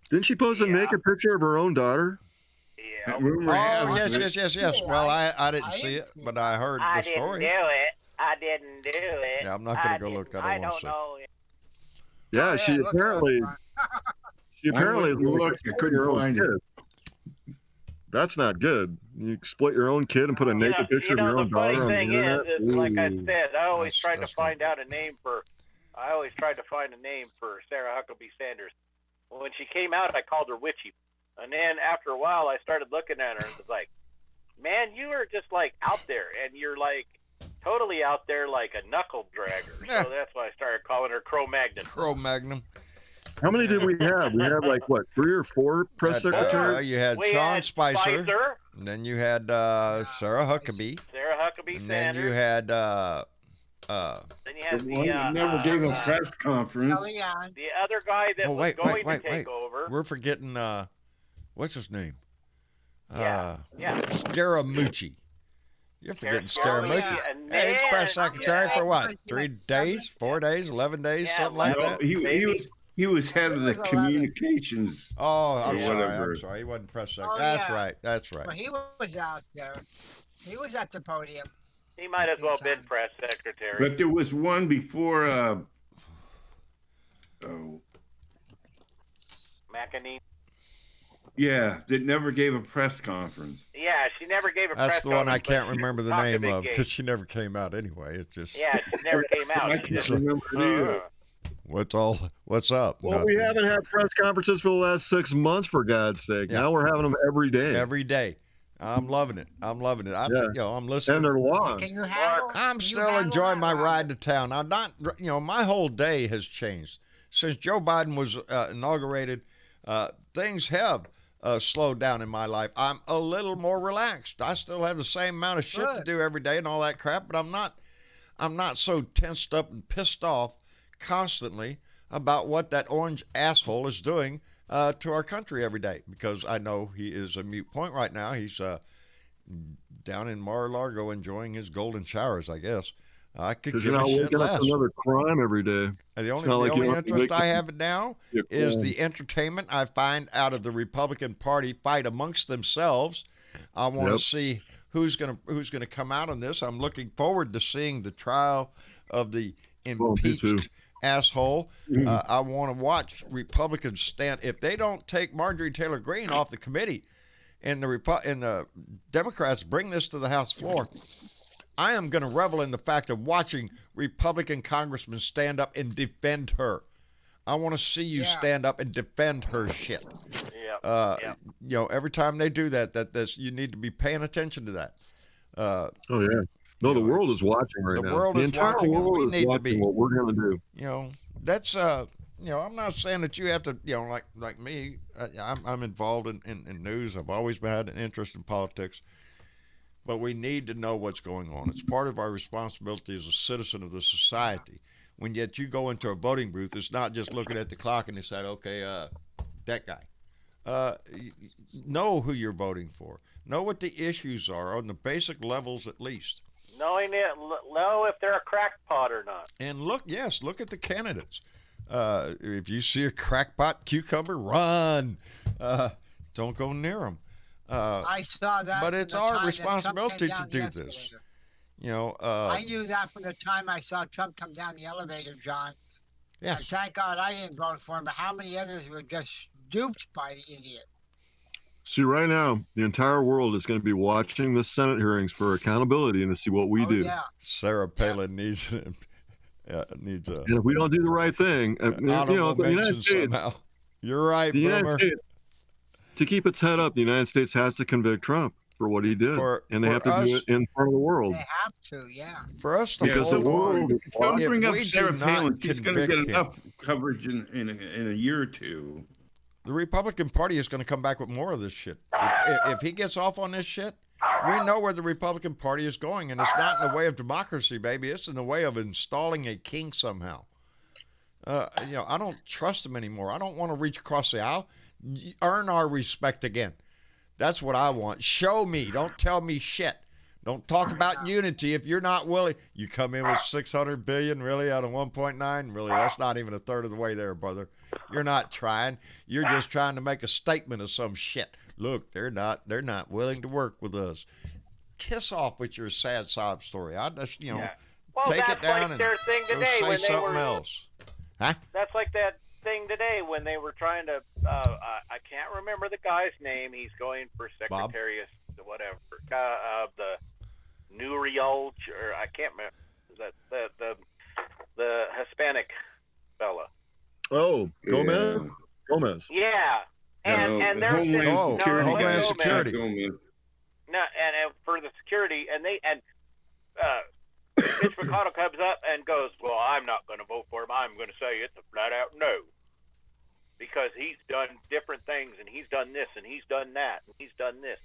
Didn't she post a naked picture of her own daughter? Yeah. Oh yes. Well, I didn't see it, but I heard the story. I didn't do it. Yeah, I'm not gonna go look. I don't want to see. Yeah, she apparently. She apparently looked. I couldn't find it. That's not good. You exploit your own kid and put a naked picture of your own daughter on the internet. The funny thing is, like I said, I always tried to find a name for Sarah Huckabee Sanders. Well, when she came out, I called her Witchy, and then after a while, I started looking at her and was like, "Man, you are just like out there, and you're like totally out there, like a knuckle dragger." So that's why I started calling her Cro-Magnon. Cro-Magnon. How many did we have? We had like what, 3 or 4 press secretaries? You had Sean Spicer, and then you had Sarah Huckabee. And then you had then you had the never gave a press conference. The other guy that was going to take over. We're forgetting what's his name? Scaramucci. You're forgetting Scaramucci. Hey, he's press secretary for what? 3 days, 4 days, 11 days, something like that. He was head of the communications. Oh, I'm sorry. He wasn't press secretary. That's right. Well, he was out there. He was at the podium. He might as well have been press secretary. But there was one before. McEnany. Yeah, that never gave a press conference. Yeah, she never gave a press conference. That's the one I can't remember the name of because she never came out anyway. It's just. Yeah, she never came out. I can't remember it either. What's up? Well, we haven't had press conferences for the last 6 months, for God's sake. Yeah. Now we're having them every day. Every day. I'm loving it. I'm listening. And they're long. I'm still enjoying my ride to town. I'm not, my whole day has changed. Since Joe Biden was inaugurated, things have slowed down in my life. I'm a little more relaxed. I still have the same amount of shit to do every day and all that crap, but I'm not so tensed up and pissed off constantly about what that orange asshole is doing to our country every day, because I know he is a moot point right now. He's down in Mar-a-Lago enjoying his golden showers, I guess. I could give a shit less. Another crime every day. The only interest I have now is the entertainment I find out of the Republican Party fight amongst themselves. I want to see who's gonna come out on this. I'm looking forward to seeing the trial of the impeached asshole. I want to watch Republicans stand. If they don't take Marjorie Taylor Greene off the committee and the Democrats bring this to the House floor, I am going to revel in the fact of watching Republican congressmen stand up and defend her. I want to see you stand up and defend her shit. Every time they do that, you need to be paying attention to that. No, the world is watching right now. The world is watching. We need to be. What we're going to do. That's I'm not saying that you have to, like me. I'm involved in news. I've always had an interest in politics, but we need to know what's going on. It's part of our responsibility as a citizen of the society. When yet you go into a voting booth, it's not just looking at the clock and decide, okay, that guy. Know who you're voting for. Know what the issues are on the basic levels at least. Know if they're a crackpot or not. And look at the candidates. If you see a crackpot cucumber, run. Don't go near them. I saw that. But it's our responsibility to do this. I knew that from the time I saw Trump come down the elevator, John. Yes. And thank God I didn't vote for him, but how many others were just duped by the idiot? See, right now, the entire world is going to be watching the Senate hearings for accountability and to see what we do. Yeah. Sarah Palin needs a... And if we don't do the right thing, honorable mention somehow. You're right, Boomer. to keep its head up, the United States has to convict Trump for what he did, and they have to do it in front of the world. They have to, yeah. For us to because the hold world. on, Don't bring up we Sarah do not Palin. She's going to get convict him, enough coverage in a year or two. the Republican Party is going to come back with more of this shit. If he gets off on this shit, we know where the Republican Party is going, and it's not in the way of democracy, baby. It's in the way of installing a king somehow. I don't trust him anymore. I don't want to reach across the aisle. Earn our respect again. That's what I want. Show me. Don't tell me shit. Don't talk about unity if you're not willing. You come in with $600 billion, really, out of 1.9? Really, that's not even a third of the way there, brother. You're not trying. You're just trying to make a statement of some shit. Look, they're not willing to work with us. Kiss off with your sad sob story. I just, Well, take that's it down like their thing and go today say when something they were, else. Huh? That's like that thing today when they were trying to. I can't remember the guy's name. He's going for secretary of whatever. The Nuriel, or I can't remember. Is that the Hispanic fella? Oh, Gomez. Yeah. Gomez. Yeah, and they're Homeland Security. No, and for the security, and Mitch McConnell comes up and goes, "Well, I'm not going to vote for him. I'm going to say it's a flat out no, because he's done different things, and he's done this, and he's done that, and he's done this."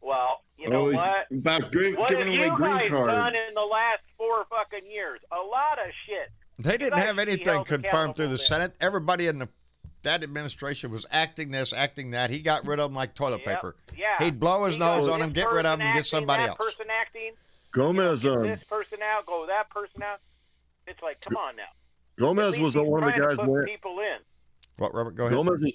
Well, you know what? About What have giving you away green guys cards. done in the last 4 fucking years? A lot of shit. They didn't have should be anything held confirmed through the accountable Senate. Everybody in that administration was acting this, acting that. He got rid of them like toilet Yep. paper. Yeah. He'd blow his He nose goes, on them, this get rid of them, and get person somebody acting, else. that person acting. Gomez. Get this person out, go that person out. It's like, come on now. Gomez was one of the guys. Put people in. What, Robert? Go ahead.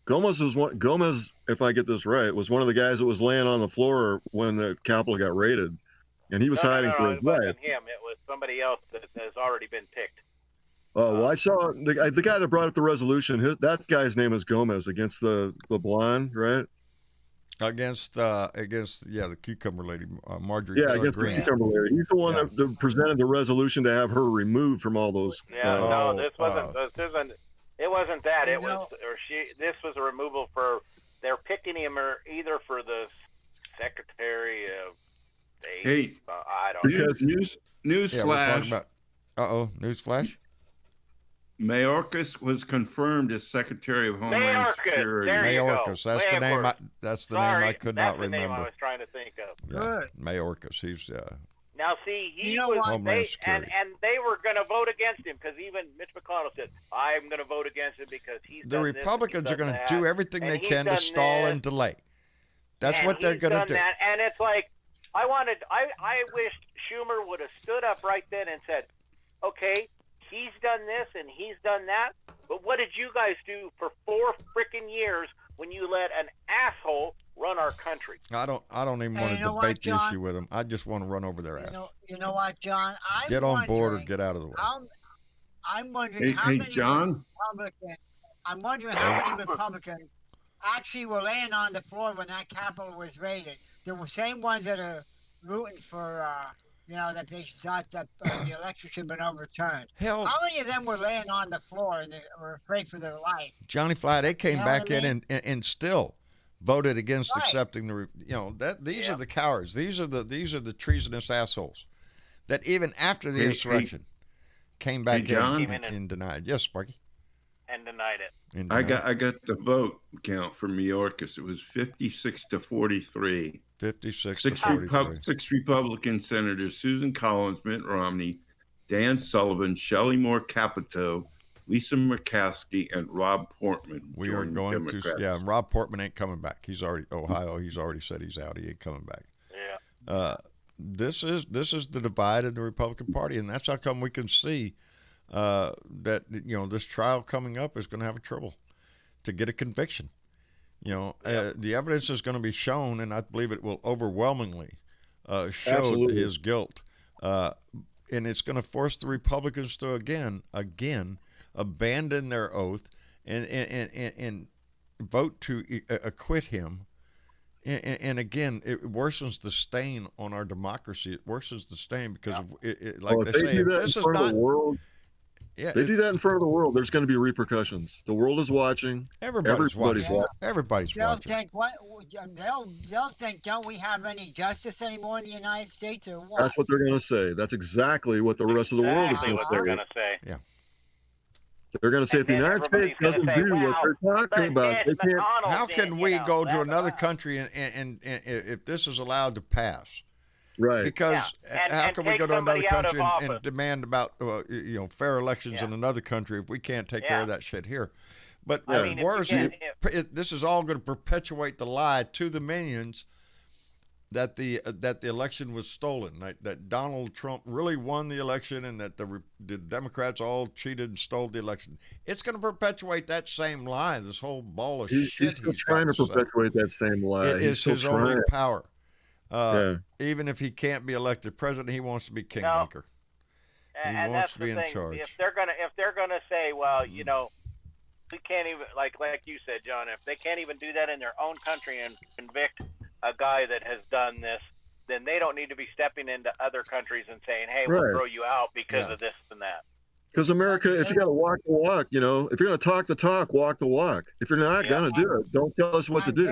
Gomez, if I get this right, was one of the guys that was laying on the floor when the Capitol got raided, and he was hiding for his it wasn't life. him. It was somebody else that has already been picked. Oh, well, I saw the guy that brought up the resolution. That guy's name is Gomez against the blonde, right? Against the cucumber lady, Marjorie Taylor against Greene. the cucumber lady. He's the one that presented the resolution to have her removed from all those. This wasn't. It wasn't that. It was, This was a removal for. They're picking him either for the Secretary of State. Hey, I don't know. News flash. News flash. Mayorkas was confirmed as Secretary of Homeland Security. Mayorkas, that's the name. That's the name I could not remember. That's the name I was trying to think of. Yeah, Mayorkas. He's. Now, see, he was, and they were going to vote against him because even Mitch McConnell said, "I'm going to vote against him because he's." The Republicans are going to do everything they can to stall and delay. That's what they're going to do. And it's like, I wished Schumer would have stood up right then and said, "Okay, he's done this and he's done that, but what did you guys do for 4 freaking years when you let an asshole run our country?" I don't even want to debate the issue with them. I just want to run over their ass. You know what, John? Get on board or get out of the way. I'm wondering how many John? Republicans actually were laying on the floor when that Capitol was raided. They're the same ones that are rooting for, that they thought that the election should have been overturned. Hell, how many of them were laying on the floor and they were afraid for their life? Johnny Fly, they came back in and still voted against accepting the. These are the cowards. These are the treasonous assholes that even after the insurrection came back in and denied. Yes, Sparky. And denied it. I got the vote count for Mayorkas. It was 56 to 43. 56 to 43. 6 Republican senators: Susan Collins, Mitt Romney, Dan Sullivan, Shelley Moore Capito, Lisa Murkowski, and Rob Portman. We are going to. Yeah, and Rob Portman ain't coming back. He's already Ohio. He's already said he's out. He ain't coming back. Yeah. This is the divide in the Republican Party, and that's how come we can see that this trial coming up is going to have a trouble to get a conviction. The evidence is going to be shown, and I believe it will overwhelmingly show his guilt. And it's going to force the Republicans to again abandon their oath and vote to acquit him. And again, it worsens the stain on our democracy. It worsens the stain because like they say, this is not. Yeah, they do that in front of the world, there's going to be repercussions. The world is watching. Everybody's watching. Everybody's they'll watching. Think what they'll think, don't we have any justice anymore in the United States or what? That's what they're going to say. That's exactly what the rest of the world is going what they're going to say. Yeah. They're going to say, if the United States doesn't do what they're talking about, they can't. How can we go to another country and if this is allowed to pass? Right. Because how can we go to another country and demand about fair elections in another country if we can't take care of that shit here? But worse, this is all going to perpetuate the lie to the minions that the election was stolen, that Donald Trump really won the election, and that the Democrats all cheated and stole the election. It's going to perpetuate that same lie. This whole ball of shit. He's still trying to perpetuate that same lie. It is his only power. Even if he can't be elected president, he wants to be kingmaker. He wants to be in charge. If they're gonna say, well, we can't even like you said, John, if they can't even do that in their own country and convict a guy that has done this, then they don't need to be stepping into other countries and saying, hey, we'll throw you out because of this and that. Because America, if you got to walk the walk, if you're going to talk the talk, walk the walk. If you're not going to do it, don't tell us what to do.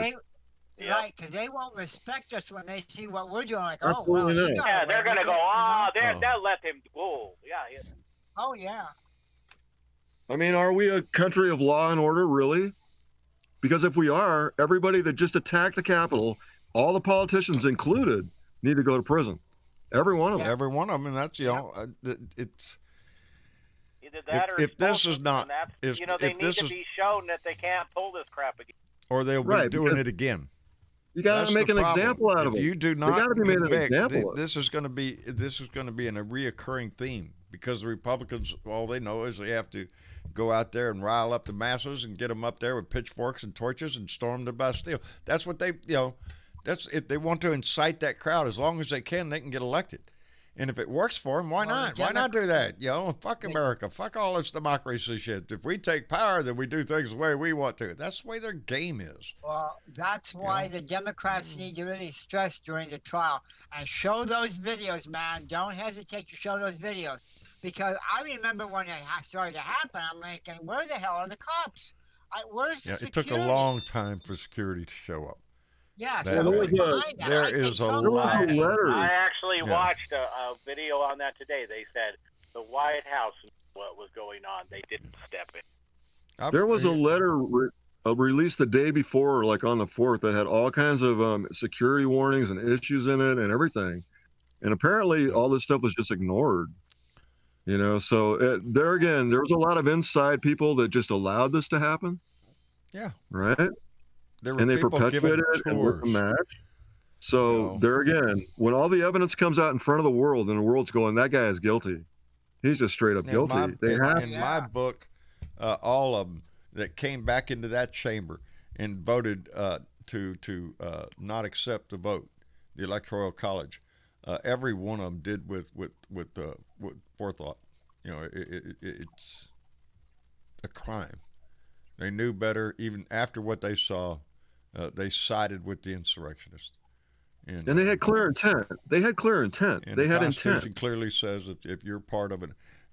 Right, because they won't respect us when they see what we're doing. Like, they're going to go, they'll let him go. Yeah. Oh, yeah. I mean, are we a country of law and order, really? Because if we are, everybody that just attacked the Capitol, all the politicians included, need to go to prison. Every one of them. Every one of them, and that's it's. Either that or if this is not, they need to be shown that they can't pull this crap again, or they'll be doing it again. You got to make an example out of it. If you do not convict, this is going to be a reoccurring theme, because the Republicans, all they know is they have to go out there and rile up the masses and get them up there with pitchforks and torches and storm the Bastille. That's what they, that's if they want to incite that crowd. As long as they can get elected. And if it works for them, why not? Why not do that? Fuck America. Fuck all this democracy shit. If we take power, then we do things the way we want to. That's the way their game is. Well, that's why the Democrats need to really stress during the trial and show those videos, man. Don't hesitate to show those videos. Because I remember when it started to happen, I'm thinking, where the hell are the cops? Where's the security? It took a long time for security to show up. Yeah, there is a lot. I actually watched a video on that today. They said the White House, what was going on, they didn't step in. There was a letter released the day before, like on the 4th, that had all kinds of security warnings and issues in it and everything. And apparently all this stuff was just ignored. So there again, there was a lot of inside people that just allowed this to happen. Yeah. Right? There were and they people perpetuated it and with the match. So there again, when all the evidence comes out in front of the world and the world's going, that guy is guilty. He's just straight up guilty. In my book, all of them that came back into that chamber and voted to not accept the vote, the Electoral College, every one of them did with forethought. It's a crime. They knew better. Even after what they saw, they sided with the insurrectionists. And they had clear intent. They had intent. The Constitution clearly says that if you're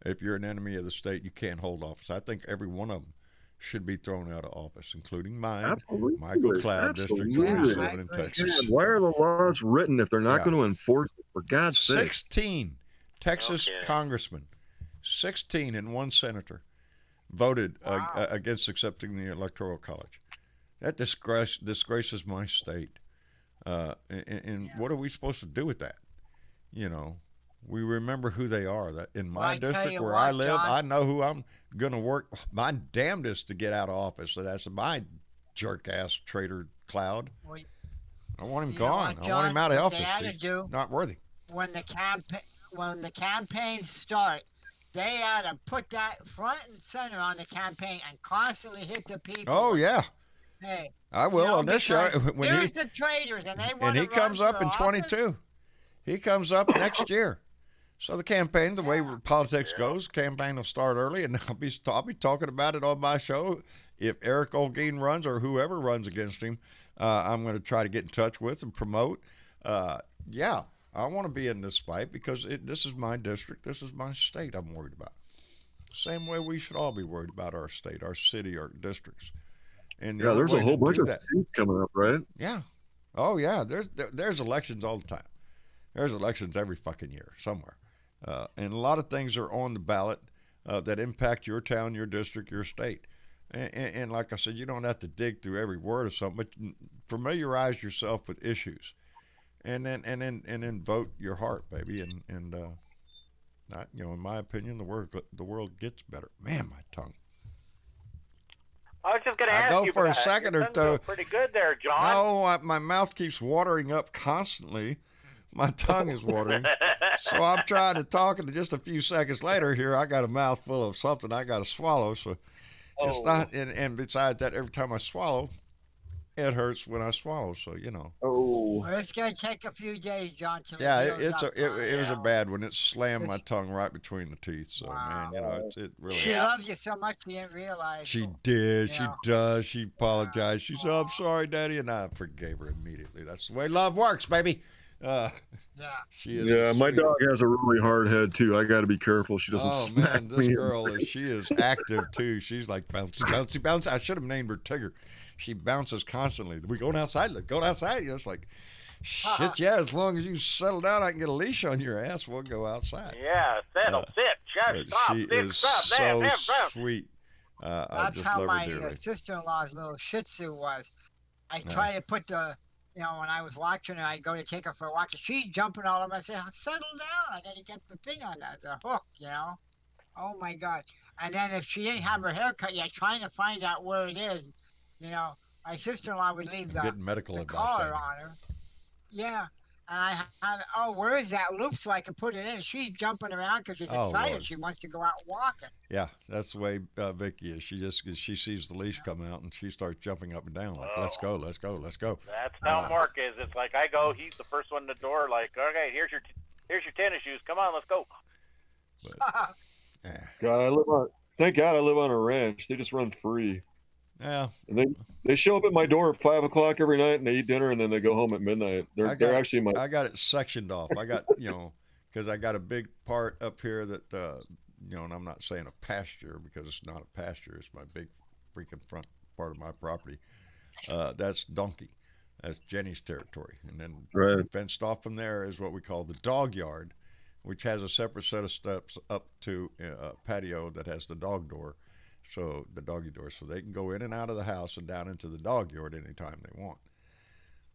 if you're an enemy of the state, you can't hold office. I think every one of them should be thrown out of office, including mine, Michael Cloud District 27 in Texas. Why are the laws written if they're not going to enforce it? For God's sake. 16 Texas congressmen, 16 and one senator voted against accepting the Electoral College. That disgraces my state. And what are we supposed to do with that? We remember who they are. That in my district where I live, John, I know who I'm going to work my damnedest to get out of office. So that's my jerk-ass traitor Cloud. I want him gone. I want him out of office. He's not worthy. When the campaigns start, they had to put that front and center on the campaign and constantly hit the people. Oh, yeah. Hey, I will on this show. Here's the traitors, and they want and he comes up in 22. He comes up next year. So the campaign, the way politics goes, campaign will start early, and I'll be talking about it on my show. If Eric Olguin runs or whoever runs against him, I'm going to try to get in touch with and promote. I want to be in this fight because this is my district. This is my state I'm worried about. Same way we should all be worried about our state, our city, our districts. And the Yeah, only there's a way whole to bunch do of that, seats coming up, right? yeah, oh yeah, there's elections all the time. There's elections every fucking year somewhere, and a lot of things are on the ballot that impact your town, your district, your state. And like I said, you don't have to dig through every word of something, but familiarize yourself with issues, and then vote your heart, baby, and not, in my opinion, the world gets better. Man, my tongue. I was just going to I ask go you for a that. second Your or tongue's doing two. pretty good there, John. No, my mouth keeps watering up constantly. My tongue is watering. So I'm trying to talk, and just a few seconds later here, I got a mouthful of something I got to swallow. So it's not, and besides that, every time I swallow, it hurts when I swallow. So, Oh. Well, it's going to take a few days, John, till Yeah, it heals up. it was a bad one. It slammed my It's- tongue right between the teeth. So, Wow. man, it really. She loves you so much you didn't realize. She did. She Yeah. does. She apologized. She said, "I'm sorry, Daddy," and I forgave her immediately. That's the way love works, baby. Yeah. She is. Yeah, a my sweet- dog has a really hard head too. I got to be careful she doesn't Oh smack man, this me. girl she is active too. She's like bouncy, bouncy, bouncy. I should have named her Tigger. She bounces constantly. We going outside? Let's go outside. It's like, shit, yeah. As long as you settle down, I can get a leash on your ass. We'll go outside. Yeah, settle, sit, But shut, stop, she sit, is stop, so damn. sweet. I That's just how love my her dearly. sister-in-law's little Shih Tzu was. I Yeah. try to put the, when I was watching her, I go to take her for a walk, and she's jumping all over. I say, settle down. I got to get the thing on the hook, Oh my God. And then if she didn't have her hair cut yet, trying to find out where it is, my sister-in-law would leave the Getting medical advice. collar on her. Yeah. And I had, where is that loop so I can put it in? She's jumping around because she's excited. Lord. She wants to go out walking. Yeah, that's the way Vicky is. She sees the leash come out and she starts jumping up and down like, let's go, let's go, let's go. That's how Mark is. It's like I go, he's the first one in the door. Like, okay, here's your tennis shoes. Come on, let's go. But, yeah. Thank God I live on a ranch. They just run free. Yeah. And they show up at my door at 5 o'clock every night, and they eat dinner, and then they go home at midnight. They're actually my. I got it sectioned off. I got because I got a big part up here that and I'm not saying a pasture because it's not a pasture. It's my big freaking front part of my property. That's donkey. That's Jenny's territory, and then fenced off from there is what we call the dog yard, which has a separate set of steps up to a patio that has the dog door. So the doggy door, so they can go in and out of the house and down into the dog yard anytime they want.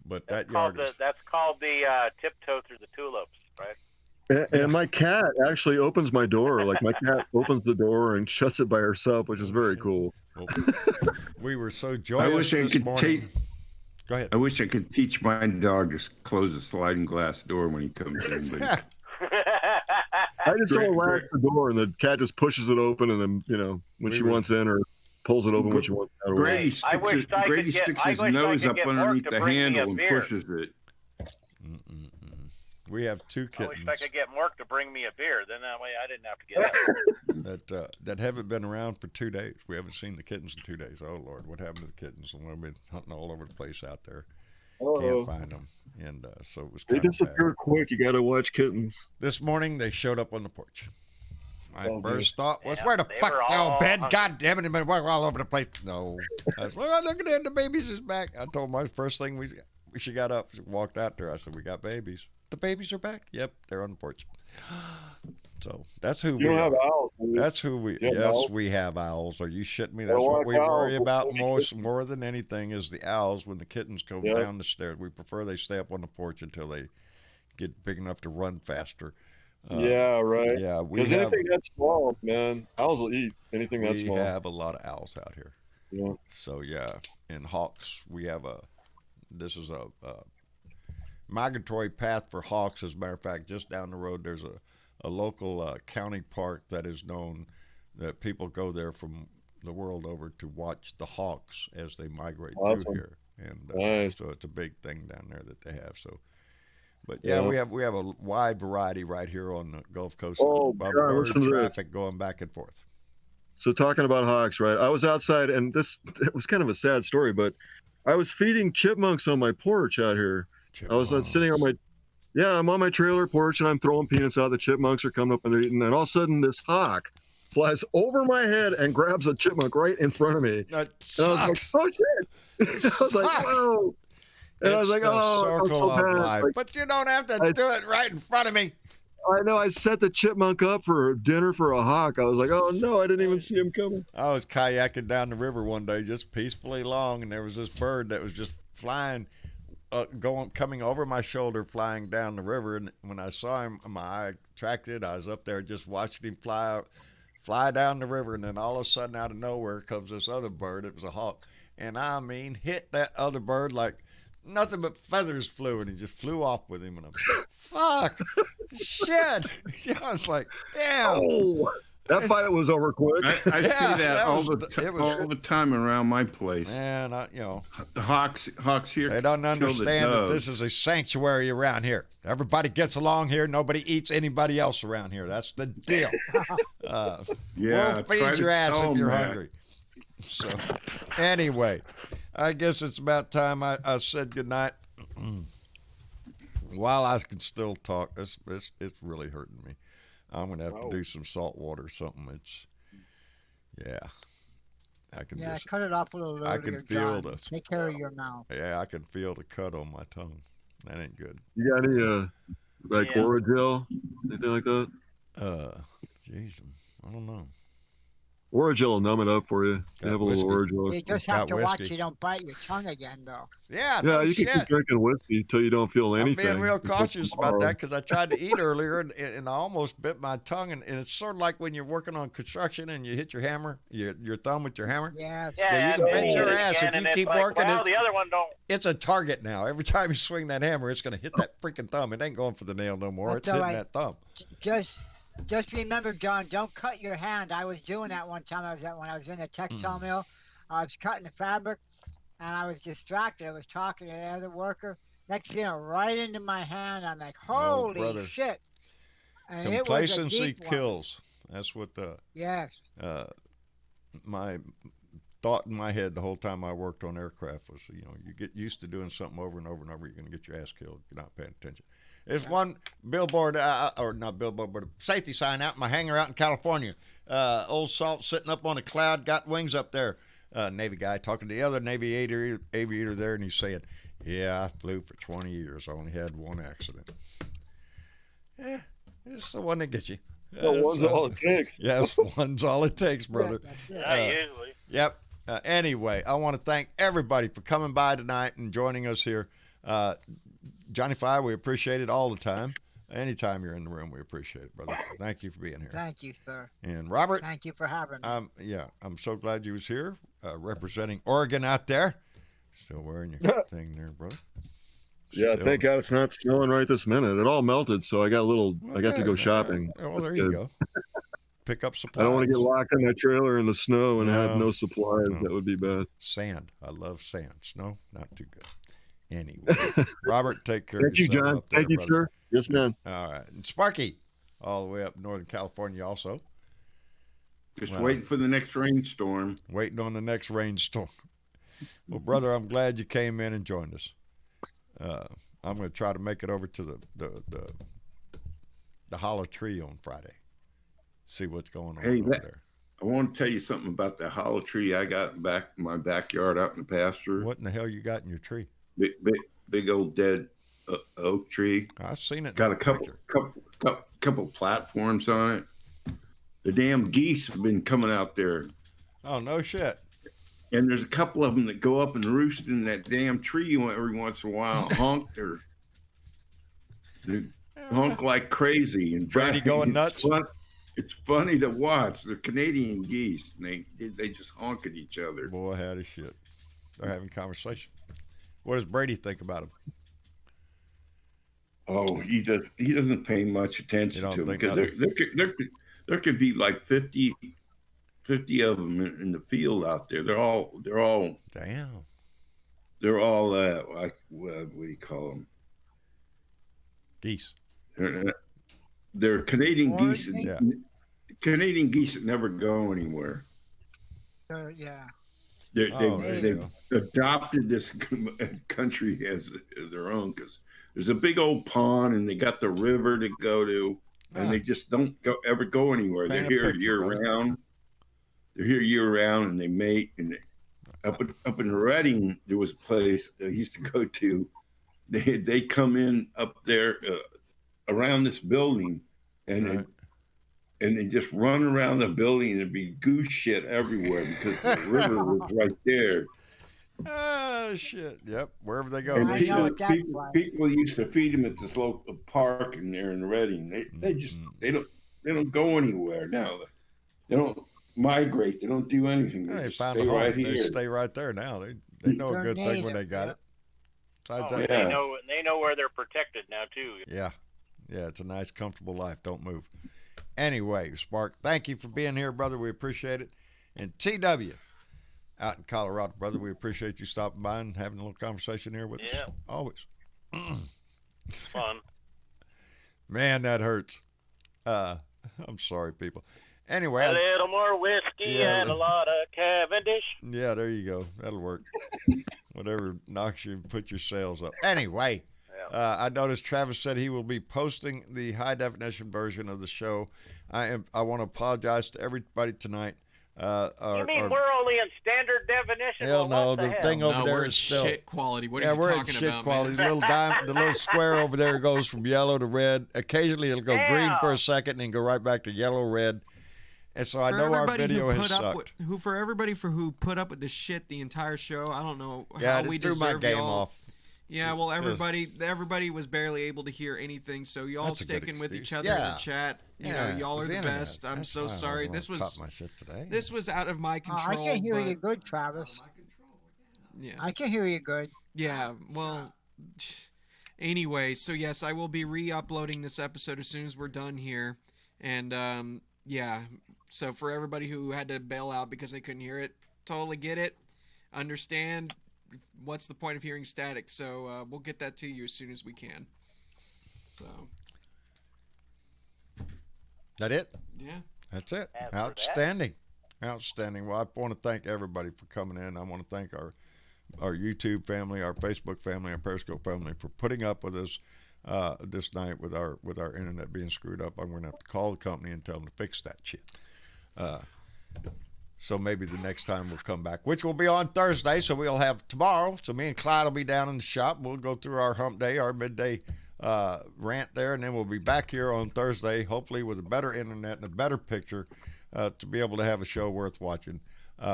But that's called the tiptoe through the tulips, right? And my cat actually opens my door. Like my cat opens the door and shuts it by herself, which is very cool. Well, we were so joyous this morning. Go ahead. I wish I could teach my dog to close the sliding glass door when he comes in. But I just don't latch the door, and the cat just pushes it open, and then when she wants in, or pulls it open when she wants out. Grady sticks his nose up underneath the handle and pushes it. We have two kittens. I wish I could get Mark to bring me a beer. Then that way I didn't have to get out. that haven't been around for 2 days. We haven't seen the kittens in 2 days. Oh Lord, what happened to the kittens? And we've been hunting all over the place out there. Can't find them, and so it was. They disappear quick. You got to watch kittens. This morning they showed up on the porch. My first thought was, where the fuck y'all been? God damn it, we're all over the place. No, I was like, look at that, the babies is back. I told my first thing she got up, she walked out there. I said, we got babies. The babies are back. Yep, they're on the porch. So that's who we have are. owls. That's who we. Yes, owls? we have owls. Are you shitting me? That's what we worry about more than anything is the owls. When the kittens go down the stairs, we prefer they stay up on the porch until they get big enough to run faster. Yeah, right. Yeah, because anything that's small, man, owls will eat anything that's small. We have a lot of owls out here. Yeah. So and hawks. We have this is a migratory path for hawks. As a matter of fact, just down the road, there's a local county park that is known that people go there from the world over to watch the hawks as they migrate through here. And so it's a big thing down there that they have. So. But we have a wide variety right here on the Gulf Coast. Bird traffic going back and forth. So talking about hawks, right? I was outside, and it was kind of a sad story, but I was feeding chipmunks on my porch out here. Chipmunks. I was sitting on I'm on my trailer porch, and I'm throwing peanuts out. The chipmunks are coming up and they're eating, and all of a sudden this hawk flies over my head and grabs a chipmunk right in front of me. That And I was like, sucks. oh shit. I was like, whoa. And I was like, the oh, I was circle so of bad. life. Like, But you don't have to do it right in front of me. I know I set the chipmunk up for dinner for a hawk. I was like, oh no, I didn't even see him coming. I was kayaking down the river one day, just peacefully along, and there was this bird that was just flying, coming over my shoulder, flying down the river. And when I saw him, my eye attracted. I was up there just watching him fly down the river, and then all of a sudden, out of nowhere, comes this other bird. It was a hawk, and I mean, hit that other bird like nothing but feathers flew, and he just flew off with him. And I'm like, fuck, shit. Yeah, I was like, damn. Oh, that fight was over quick. I see that all the time around my place. Man, the hawks here. They don't understand that this doves. is a sanctuary around here. Everybody gets along here. Nobody eats anybody else around here. That's the deal. Yeah, we'll feed your ass if you're hungry. So, anyway, I guess it's about time I said goodnight. While I can still talk, it's really hurting me. I'm gonna have to do some salt water or something. I can cut it off a little earlier. I can feel take care of your mouth. Yeah, I can feel the cut on my tongue. That ain't good. You got any Oragel, anything like that? Jeez, I don't know. Oragel will numb it up for you. You have a little Oragel. You just have to watch you don't bite your tongue again, though. Yeah, you can keep drinking whiskey until you don't feel anything. I'm being real cautious about that because I tried to eat earlier and I almost bit my tongue. And it's sort of like when you're working on construction and you hit your hammer, your thumb with your hammer. Yeah, you can bend your ass if you keep working. Well, the other one don't. It's a target now. Every time you swing that hammer, it's going to hit that freaking thumb. It ain't going for the nail no more. It's hitting that thumb. Just remember, John, don't cut your hand. I was doing that one time. When I was in the textile mill. I was cutting the fabric, and I was distracted. I was talking to the other worker. Next thing you know, right into my hand. I'm like, holy shit. And complacency kills. That's what my thought in my head the whole time I worked on aircraft was, you get used to doing something over and over and over, you're going to get your ass killed if you're not paying attention. There's one billboard, or not billboard, but a safety sign out in my hangar out in California. Old Salt sitting up on a cloud, got wings up there. Navy guy talking to the other Navy aviator there, and he's saying, yeah, I flew for 20 years. I only had one accident. Yeah, it's the one that gets you. One's all it takes. Yes, one's all it takes, brother. Usually. Yep. Anyway, I want to thank everybody for coming by tonight and joining us here. Johnny Fly, we appreciate it all the time. Anytime you're in the room, we appreciate it, brother. Thank you for being here. Thank you, sir. And Robert. Thank you for having me. I'm so glad you was here, representing Oregon out there. Still wearing your thing there, brother. Yeah, thank God it's not snowing right this minute. It all melted, so I got to go shopping. Well, there you go. Pick up supplies. I don't want to get locked in that trailer in the snow and have no supplies. No. That would be bad. Sand. I love sand. Snow, not too good. Anyway, Robert, take care. Thank you, John. Thank you, sir. Yes, man. All right, and Sparky, all the way up Northern California, also. Just waiting for the next rainstorm. Waiting on the next rainstorm. Well, brother, I'm glad you came in and joined us. I'm going to try to make it over to the hollow tree on Friday. See what's going on over there. I want to tell you something about the hollow tree I got back in my backyard out in the pasture. What in the hell you got in your tree? Big old dead oak tree. I've seen it. Got a couple platforms on it. The damn geese have been coming out there. Oh, no shit. And there's a couple of them that go up and roost in that damn tree every once in a while, honk like crazy. And Brady going nuts. It's funny to watch. They're Canadian geese. And they just honk at each other. Boy, howdy shit. They're having conversation. What does Brady think about them? Oh, he doesn't pay much attention to them because there could be like 50 of them in the field out there. They're all damn. They're all like what do you call them? Geese. They're Canadian geese. Yeah. Canadian geese that never go anywhere. Yeah. They've adopted this country as their own because there's a big old pond and they got the river to go to. and they just don't ever go anywhere. They're here year round. They're here year round, and they mate. And up in Reading, there was a place I used to go to. They come in up there around this building, and they just run around the building, and there'd be goose shit everywhere because the river was right there. Oh shit! Yep, wherever they go. And people used to feed them at this local park in there in Reading. They don't go anywhere now. They don't migrate. They don't do anything. They just stay right here. They stay right there now. They know a good thing when they got it. They know where they're protected now too. Yeah, it's a nice, comfortable life. Don't move. Anyway, Spark, thank you for being here, brother. We appreciate it. And TW out in Colorado, brother, we appreciate you stopping by and having a little conversation here with us. Always. Fun. Man, that hurts. I'm sorry, people. Anyway, a little more whiskey and a lot of Cavendish. Yeah, there you go. That'll work. Whatever knocks you, put your sails up. Anyway, I noticed Travis said he will be posting the high definition version of the show. I want to apologize to everybody tonight. You mean we're only in standard definition? Hell no, the thing over there is still shit quality. What are you talking shit about, quality. man? The little square over there goes from yellow to red. Occasionally it'll go green for a second and then go right back to yellow, red. And so I know our video has sucked. For everybody who put up with this shit the entire show, I don't know how we threw my game off. Yeah, well, everybody was barely able to hear anything, so y'all sticking with each other in the chat. You know, y'all are the best. I'm so sorry. This was out of my control. I can hear you good, Travis. Yeah, I can hear you good. Yeah, well, anyway, so yes, I will be re-uploading this episode as soon as we're done here, and yeah. So for everybody who had to bail out because they couldn't hear it, totally get it, understand. What's the point of hearing static? So we'll get that to you as soon as we can. So that it? Yeah, that's it. Outstanding. Well, I want to thank everybody for coming in. I want to thank our YouTube family, our Facebook family, our Periscope family for putting up with us this night with our internet being screwed up. I'm going to have to call the company and tell them to fix that shit. So maybe the next time we'll come back, which will be on Thursday. So we'll have tomorrow. So me and Clyde will be down in the shop. We'll go through our hump day, our midday rant there, and then we'll be back here on Thursday, hopefully with a better internet and a better picture to be able to have a show worth watching.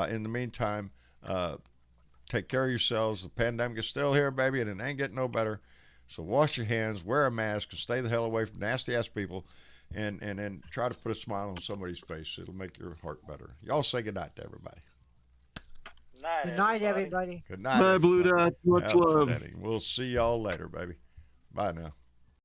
In the meantime, take care of yourselves. The pandemic is still here, baby, and it ain't getting no better. So wash your hands, wear a mask, and stay the hell away from nasty-ass people. And then try to put a smile on somebody's face. It'll make your heart better. Y'all say goodnight to everybody. Good night, everybody. Good night. Bye, Blue Dots. Much love. We'll see y'all later, baby. Bye now.